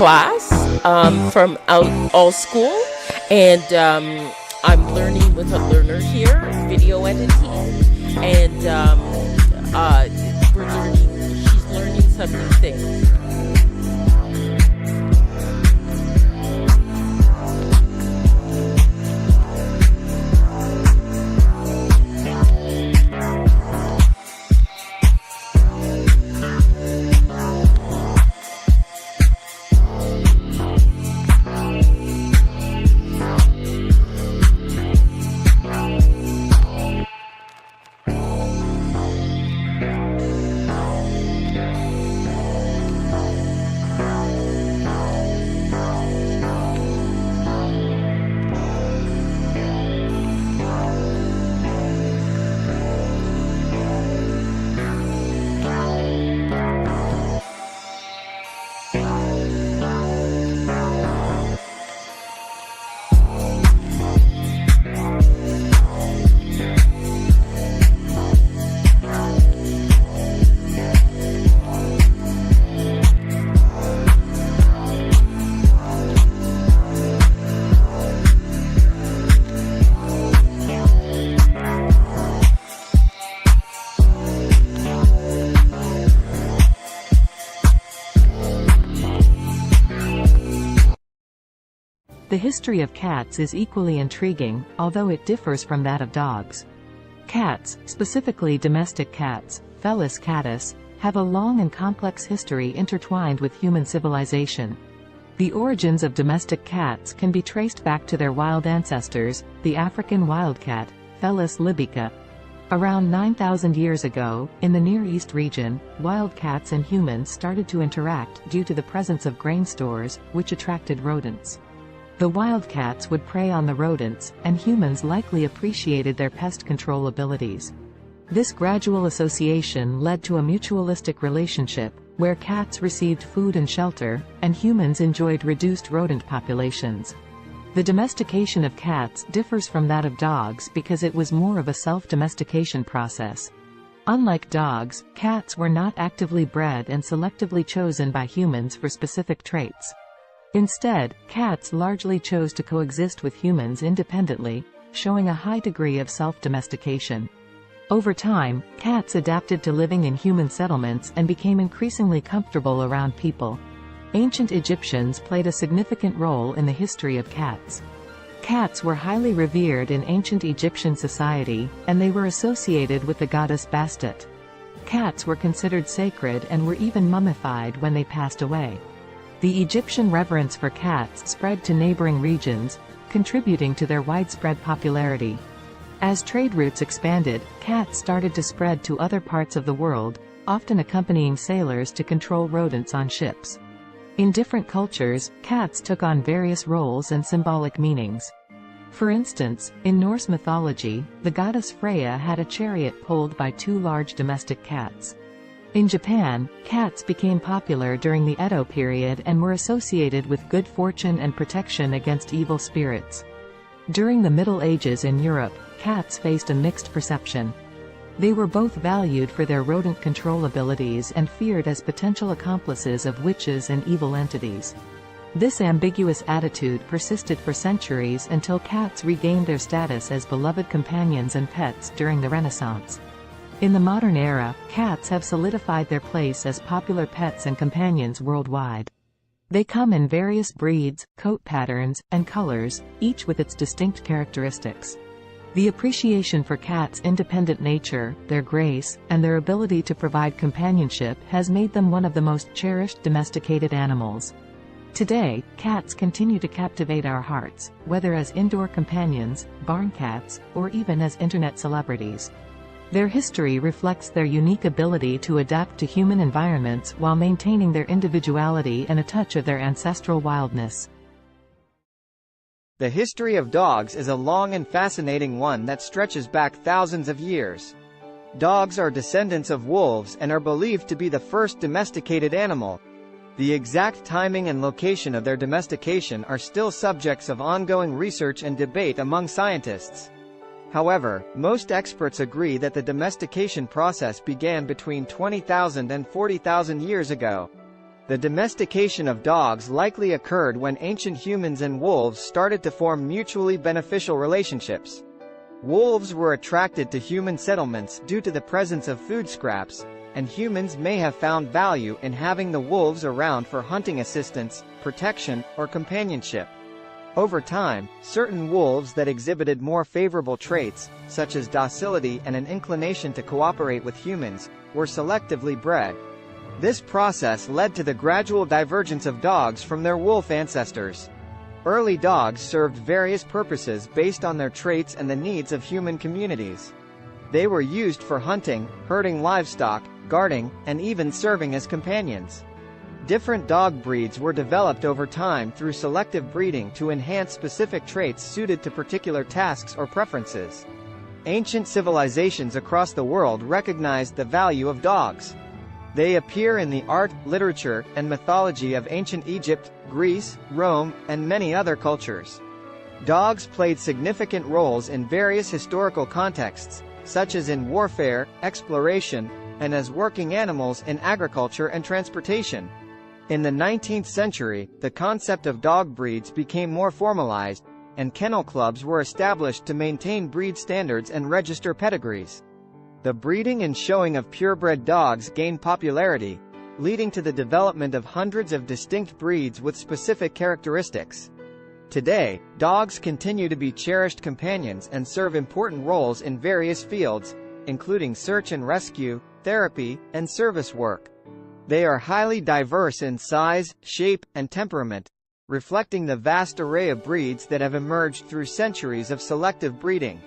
class from all school, and I'm learning with a learner here, video editing, and she's learning some new things. The history of cats is equally intriguing, although it differs from that of dogs. Cats, specifically domestic cats, Felis catus, have a long and complex history intertwined with human civilization. The origins of domestic cats can be traced back to their wild ancestors, the African wildcat, Felis libica. Around 9,000 years ago, in the Near East region, wild cats and humans started to interact due to the presence of grain stores, which attracted rodents. The wildcats would prey on the rodents, and humans likely appreciated their pest control abilities. This gradual association led to a mutualistic relationship, where cats received food and shelter, and humans enjoyed reduced rodent populations. The domestication of cats differs from that of dogs because it was more of a self-domestication process. Unlike dogs, cats were not actively bred and selectively chosen by humans for specific traits. Instead, cats largely chose to coexist with humans independently, showing a high degree of self-domestication. Over time, cats adapted to living in human settlements and became increasingly comfortable around people. Ancient Egyptians played a significant role in the history of cats. Cats were highly revered in ancient Egyptian society, and they were associated with the goddess Bastet. Cats were considered sacred and were even mummified when they passed away. The Egyptian reverence for cats spread to neighboring regions, contributing to their widespread popularity. As trade routes expanded, cats started to spread to other parts of the world, often accompanying sailors to control rodents on ships. In different cultures, cats took on various roles and symbolic meanings. For instance, in Norse mythology, the goddess Freya had a chariot pulled by two large domestic cats. In Japan, cats became popular during the Edo period and were associated with good fortune and protection against evil spirits. During the Middle Ages in Europe, cats faced a mixed perception. They were both valued for their rodent control abilities and feared as potential accomplices of witches and evil entities. This ambiguous attitude persisted for centuries until cats regained their status as beloved companions and pets during the Renaissance. In the modern era, cats have solidified their place as popular pets and companions worldwide. They come in various breeds, coat patterns, and colors, each with its distinct characteristics. The appreciation for cats' independent nature, their grace, and their ability to provide companionship has made them one of the most cherished domesticated animals. Today, cats continue to captivate our hearts, whether as indoor companions, barn cats, or even as internet celebrities. Their history reflects their unique ability to adapt to human environments while maintaining their individuality and a touch of their ancestral wildness. The history of dogs is a long and fascinating one that stretches back thousands of years. Dogs are descendants of wolves and are believed to be the first domesticated animal. The exact timing and location of their domestication are still subjects of ongoing research and debate among scientists. However, most experts agree that the domestication process began between 20,000 and 40,000 years ago. The domestication of dogs likely occurred when ancient humans and wolves started to form mutually beneficial relationships. Wolves were attracted to human settlements due to the presence of food scraps, and humans may have found value in having the wolves around for hunting assistance, protection, or companionship. Over time, certain wolves that exhibited more favorable traits, such as docility and an inclination to cooperate with humans, were selectively bred. This process led to the gradual divergence of dogs from their wolf ancestors. Early dogs served various purposes based on their traits and the needs of human communities. They were used for hunting, herding livestock, guarding, and even serving as companions. Different dog breeds were developed over time through selective breeding to enhance specific traits suited to particular tasks or preferences. Ancient civilizations across the world recognized the value of dogs. They appear in the art, literature, and mythology of ancient Egypt, Greece, Rome, and many other cultures. Dogs played significant roles in various historical contexts, such as in warfare, exploration, and as working animals in agriculture and transportation. In the 19th century, the concept of dog breeds became more formalized, and kennel clubs were established to maintain breed standards and register pedigrees. The breeding and showing of purebred dogs gained popularity, leading to the development of hundreds of distinct breeds with specific characteristics. Today, dogs continue to be cherished companions and serve important roles in various fields, including search and rescue, therapy, and service work. They are highly diverse in size, shape, and temperament, reflecting the vast array of breeds that have emerged through centuries of selective breeding.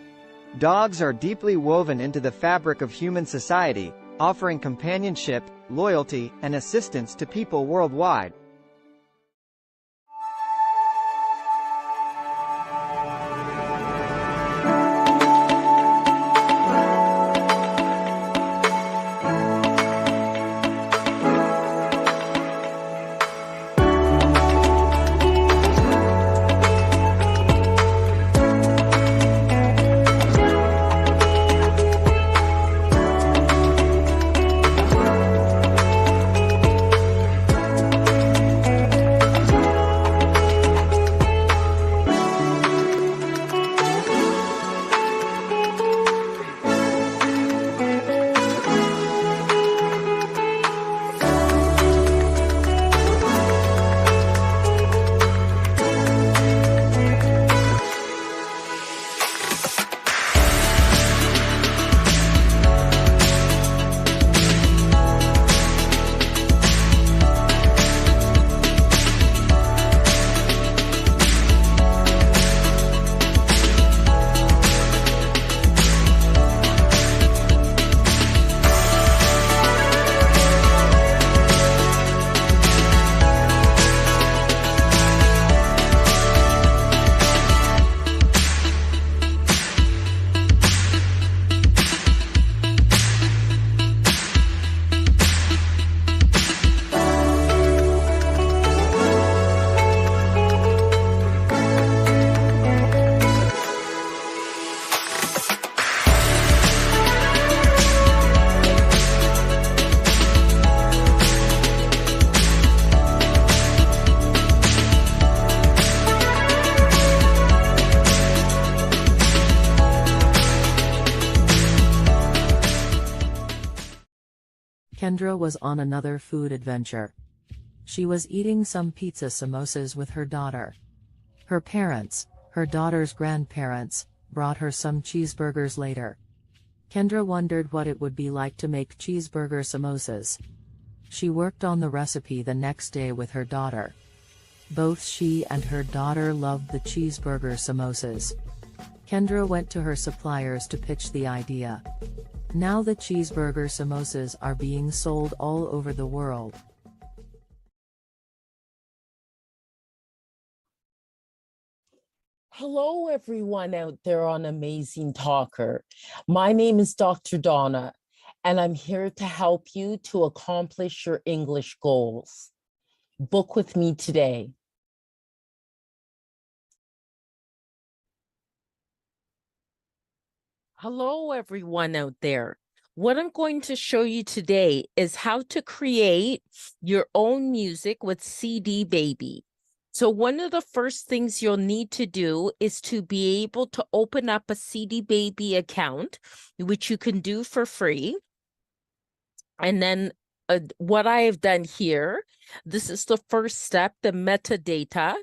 Dogs are deeply woven into the fabric of human society, offering companionship, loyalty, and assistance to people worldwide. Kendra was on another food adventure. She was eating some pizza samosas with her daughter. Her parents, her daughter's grandparents, brought her some cheeseburgers later. Kendra wondered what it would be like to make cheeseburger samosas. She worked on the recipe the next day with her daughter. Both she and her daughter loved the cheeseburger samosas. Kendra went to her suppliers to pitch the idea. Now the cheeseburger samosas are being sold all over the world. Hello, everyone out there on Amazing Talker. My name is Dr. Donna, and I'm here to help you to accomplish your English goals. Book with me today. Hello, everyone out there. What I'm going to show you today is how to create your own music with CD Baby. So one of the first things you'll need to do is to be able to open up a CD Baby account, which you can do for free. And then what I have done here, this is the first step, the metadata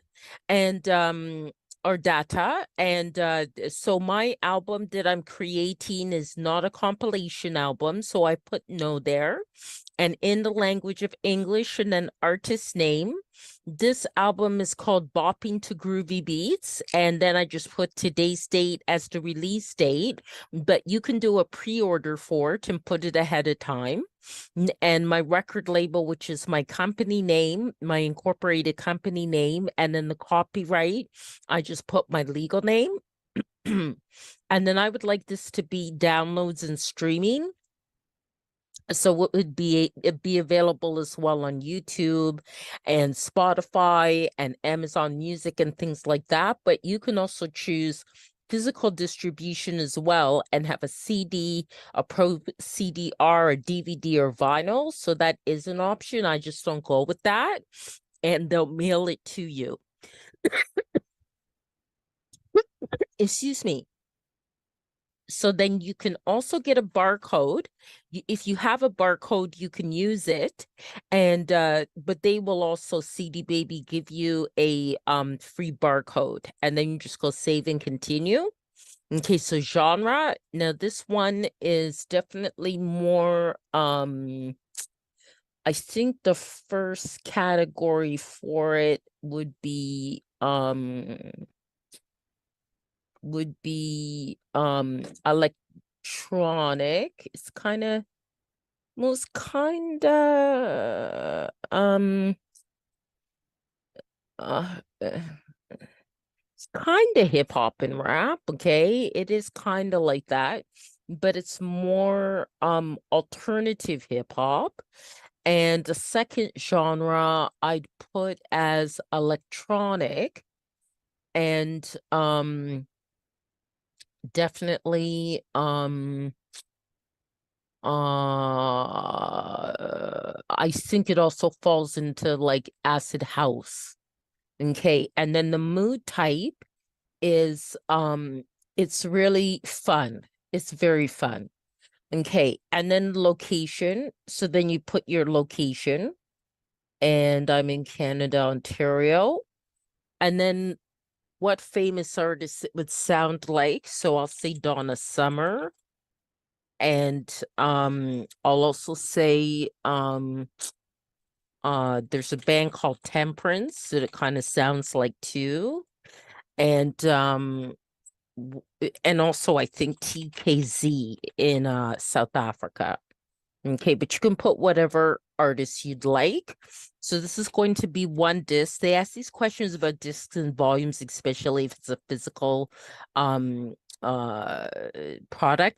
and or data. And so my album that I'm creating is not a compilation album. So I put no there. And in the language of English and then artist name. This album is called Bopping to Groovy Beats. And then I just put today's date as the release date. But you can do a pre-order for it and put it ahead of time. And my record label, which is my company name, my incorporated company name, and then the copyright, I just put my legal name. And then I would like this to be downloads and streaming. So it'd be available as well on YouTube and Spotify and Amazon Music and things like that. But you can also choose physical distribution as well and have a CD, a Pro CD-R, a DVD, or vinyl. So that is an option. I just don't go with that. And they'll mail it to you. Excuse me. So then you can also get a barcode. If you have a barcode, you can use it. And but they will also, CD Baby, give you a free barcode. And then you just go save and continue. Okay, so genre. Now this one is definitely more I think the first category for it would be electronic. It's kind of it's kind of hip hop and rap. Okay, it is kind of like that, but it's more alternative hip hop. And the second genre I'd put as electronic, and definitely I think it also falls into like acid house. Okay, and then the mood type is it's really fun. It's very fun. Okay, and then location. So then you put your location, and I'm in Canada, Ontario. And then what famous artist it would sound like. So I'll say Donna Summer. And I'll also say there's a band called Temperance that it kind of sounds like too. And also I think TKZ in South Africa. Okay, but you can put whatever artist you'd like. So this is going to be one disc. They ask these questions about discs and volumes, especially if it's a physical product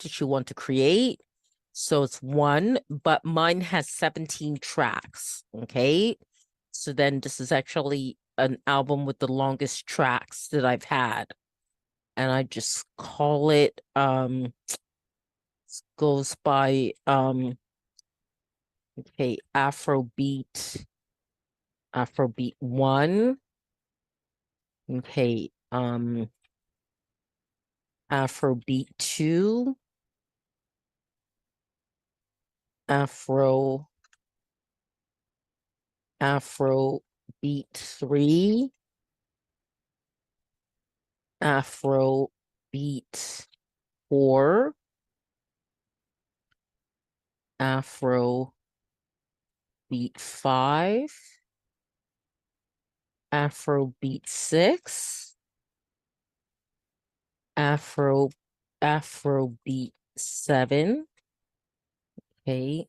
that you want to create. So it's one, but mine has 17 tracks. Okay, so then this is actually an album with the longest tracks that I've had, and I just call it goes by okay, Afrobeat 1. Okay, Afrobeat 2. Afrobeat 3. Afrobeat 4. Afrobeat 5. Afrobeat 6. Afrobeat 7. Okay.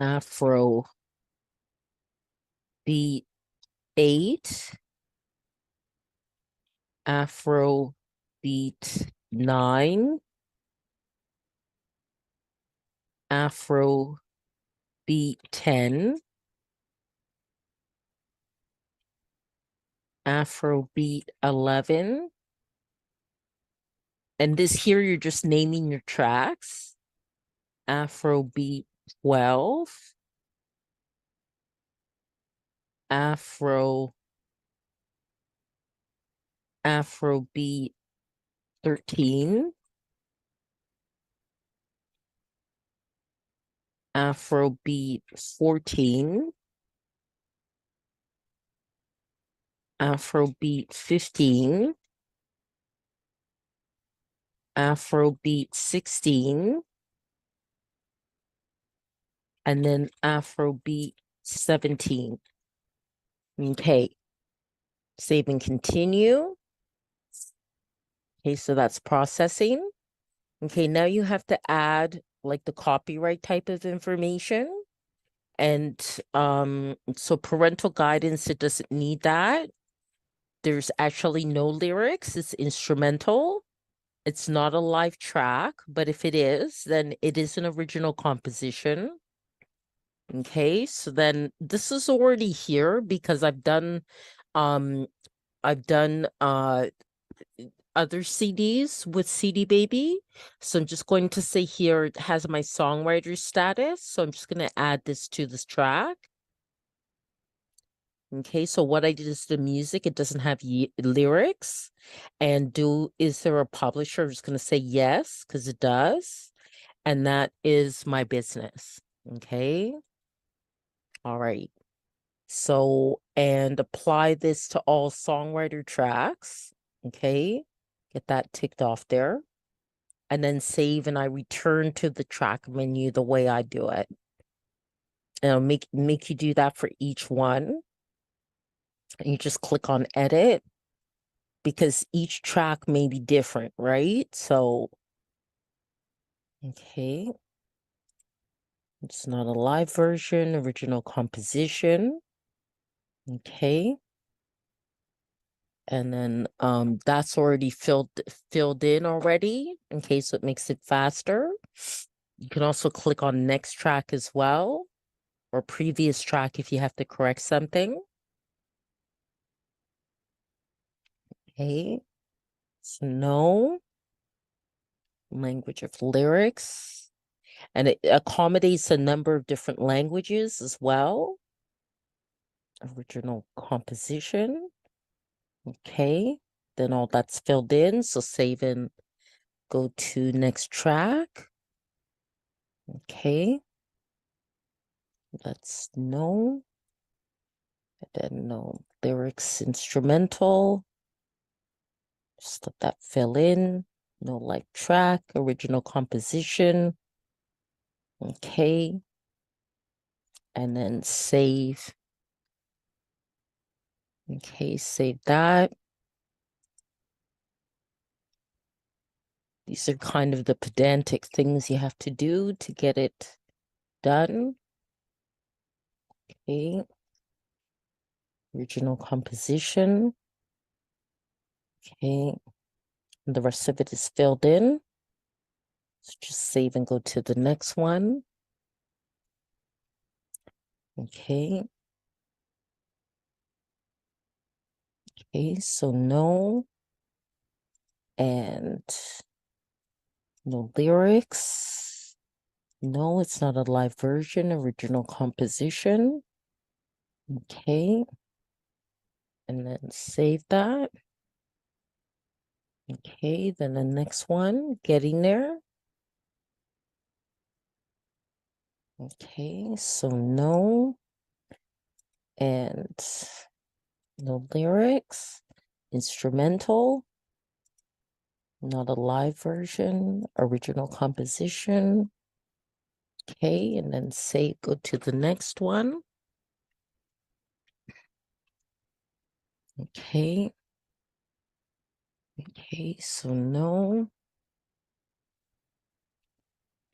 Afrobeat 8. Afrobeat 9. Afrobeat 10. Afrobeat 11. And this here, you're just naming your tracks. Afrobeat 12, Afrobeat 13, Afrobeat 14, Afrobeat 15, Afrobeat 16, and then Afrobeat 17. Okay, save and continue. Okay, so that's processing. Okay, now you have to add like the copyright type of information. And so parental guidance, it doesn't need that. There's actually no lyrics, it's instrumental. It's not a live track, but if it is, then it is an original composition. Okay, so then this is already here because I've done other CDs with CD Baby. So I'm just going to say here it has my songwriter status. So I'm just going to add this to this track. Okay, so what I did is the music, it doesn't have lyrics. And is there a publisher? I'm just going to say yes, because it does. And that is my business. Okay. All right. So, and apply this to all songwriter tracks. Okay. Get that ticked off there. And then save, and I return to the track menu the way I do it. And I'll make you do that for each one. And you just click on edit because each track may be different, right? So, okay. It's not a live version, original composition. Okay. And then that's already filled in already. Okay, so it makes it faster. You can also click on next track as well, or previous track if you have to correct something. Okay, so no language of lyrics, and it accommodates a number of different languages as well. Original composition. Okay, then all that's filled in, so save and go to next track. Okay, that's no, and then no lyrics, instrumental. Just let that fill in. No live track, original composition. Okay. And then save. Okay, save that. These are kind of the pedantic things you have to do to get it done. Okay. Original composition. Okay. And the rest of it is filled in. So just save and go to the next one. Okay. Okay, so no. And no lyrics. No, it's not a live version, original composition. Okay. And then save that. Okay, then the next one, getting there. Okay, so no. And no lyrics. Instrumental. Not a live version, original composition. Okay, and then save, go to the next one. Okay. Okay, so no.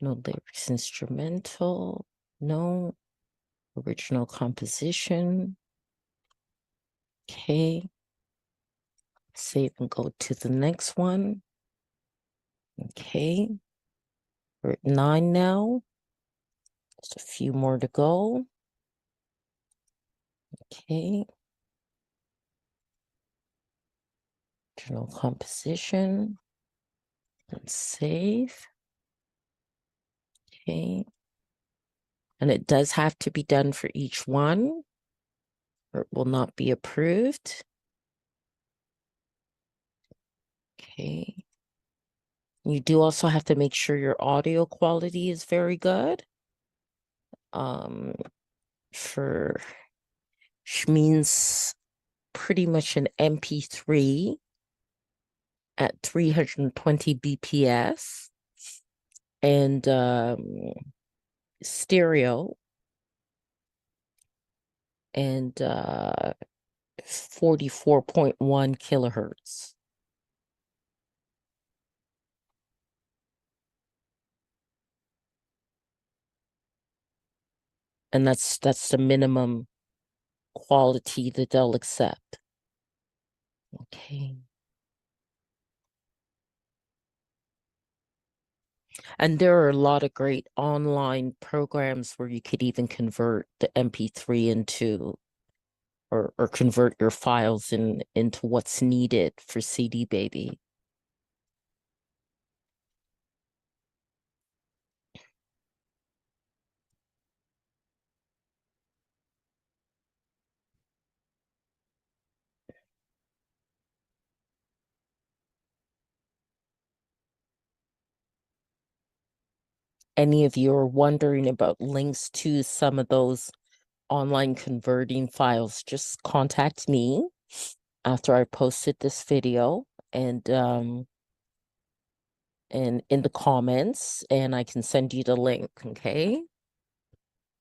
No lyrics, instrumental. No. Original composition. Okay. Save and go to the next one. Okay. We're at 9 now. Just a few more to go. Okay. Original composition. And save. Okay. And it does have to be done for each one, or it will not be approved. Okay. You do also have to make sure your audio quality is very good. For which means pretty much an MP3 at 320 BPS and stereo and 44.1 kilohertz. And that's the minimum quality that they'll accept. Okay. And there are a lot of great online programs where you could even convert the MP3 into or convert your files into what's needed for CD Baby. Any of you are wondering about links to some of those online converting files, just contact me after I posted this video and in the comments, and I can send you the link, okay?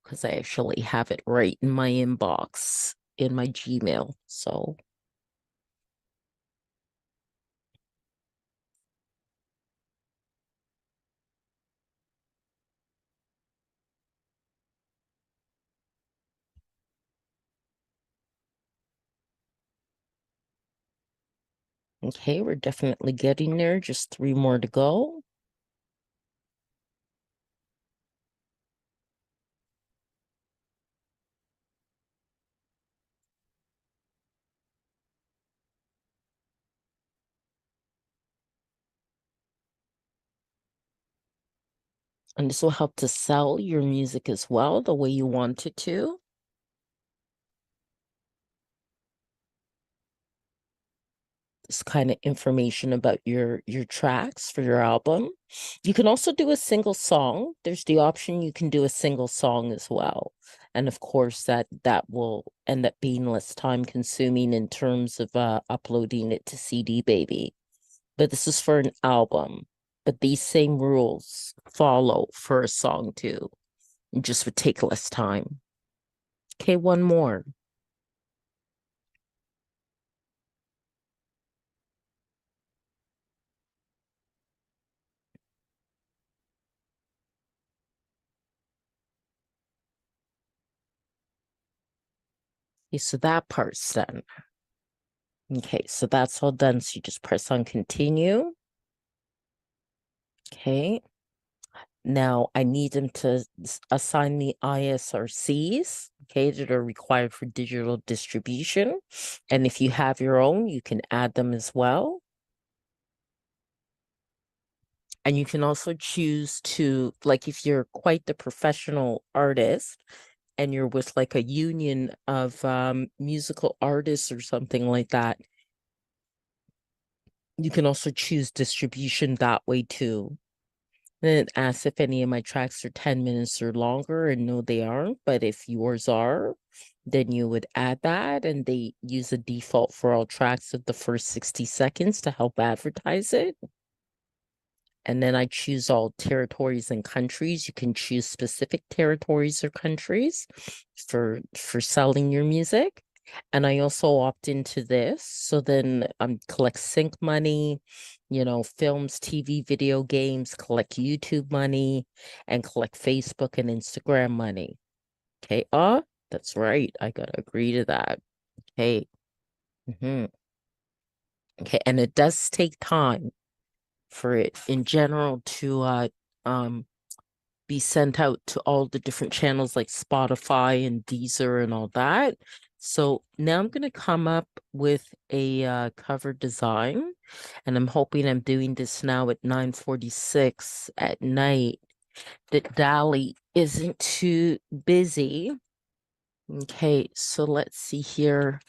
Because I actually have it right in my inbox in my Gmail. So okay, we're definitely getting there. Just 3 more to go. And this will help to sell your music as well, the way you want it to. This kind of information about your tracks for your album. You can also do a single song. There's the option you can do a single song as well. And of course, that will end up being less time consuming in terms of uploading it to CD Baby. But this is for an album. But these same rules follow for a song too. It just would take less time. Okay, one more. Okay, so that part's done. Okay, so that's all done. So you just press on continue. Okay. Now I need them to assign the ISRCs, okay, that are required for digital distribution. And if you have your own, you can add them as well. And you can also choose to, like, if you're quite the professional artist and you're with like a union of musical artists or something like that, you can also choose distribution that way too. And it asks if any of my tracks are 10 minutes or longer, and no, they aren't. But if yours are, then you would add that, and they use a default for all tracks of the first 60 seconds to help advertise it. And then I choose all territories and countries. You can choose specific territories or countries for selling your music. And I also opt into this. So then collect sync money, you know, films, TV, video games, collect YouTube money, and collect Facebook and Instagram money. Okay. That's right. I gotta agree to that. Okay. Okay. And it does take time for it in general to be sent out to all the different channels like Spotify and Deezer and all that. So now I'm going to come up with a cover design, and I'm hoping I'm doing this now at 9:46 at night that Dolly isn't too busy. Okay, so let's see here.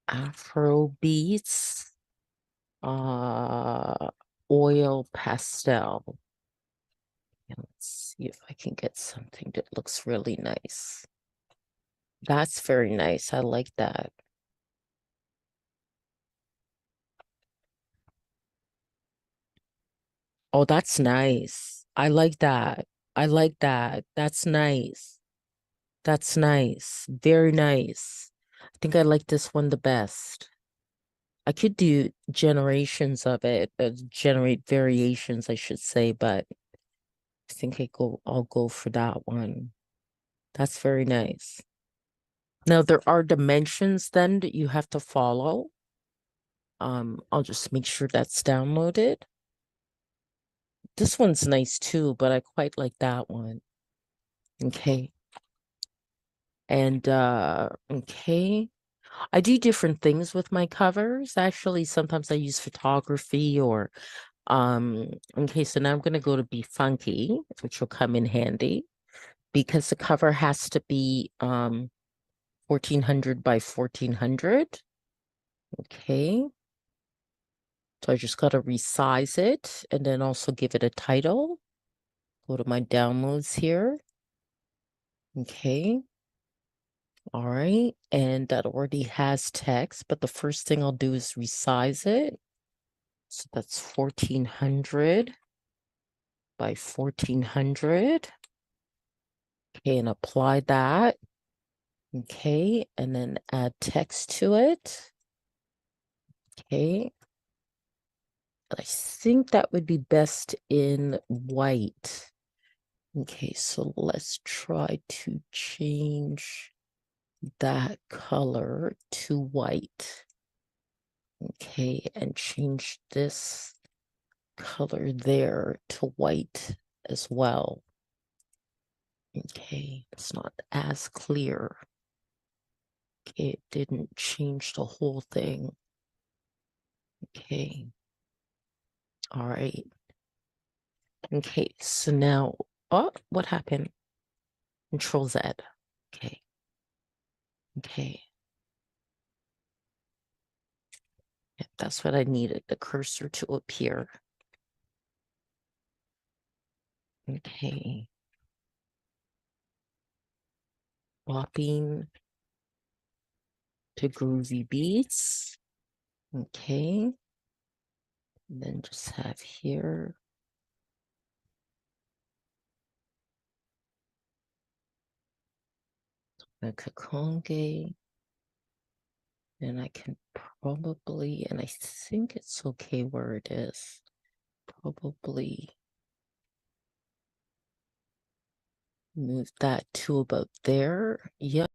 Afro beats, oil pastel. And let's see if I can get something that looks really nice. That's very nice. I like that. Oh, that's nice. I like that. I like that. That's nice. That's nice. Very nice. I think I like this one the best. I could do generations of it, generate variations, I should say, but I think I'll go for that one. That's very nice. Now there are dimensions then that you have to follow. I'll just make sure that's downloaded. This one's nice too, but I quite like that one. Okay. And okay. I do different things with my covers. Actually, sometimes I use photography or okay, so now I'm gonna go to Be Funky, which will come in handy because the cover has to be 1400 by 1400. Okay. So I just got to resize it and then also give it a title. Go to my downloads here. Okay. All right. And that already has text, but the first thing I'll do is resize it. So that's 1400 by 1400. Okay. And apply that. Okay. And then add text to it. Okay. I think that would be best in white. Okay, so let's try to change that color to white. Okay, and change this color there to white as well. Okay, it's not as clear. Okay, it didn't change the whole thing. Okay. All right. Okay, so now, oh, what happened? Control Z. Okay. Okay. Yep, that's what I needed, the cursor to appear. Okay. Swapping to groovy beats. Okay. And then just have here. Donna Kakonge. And I can probably, and I think it's okay where it is. Probably move that to about there. Yep.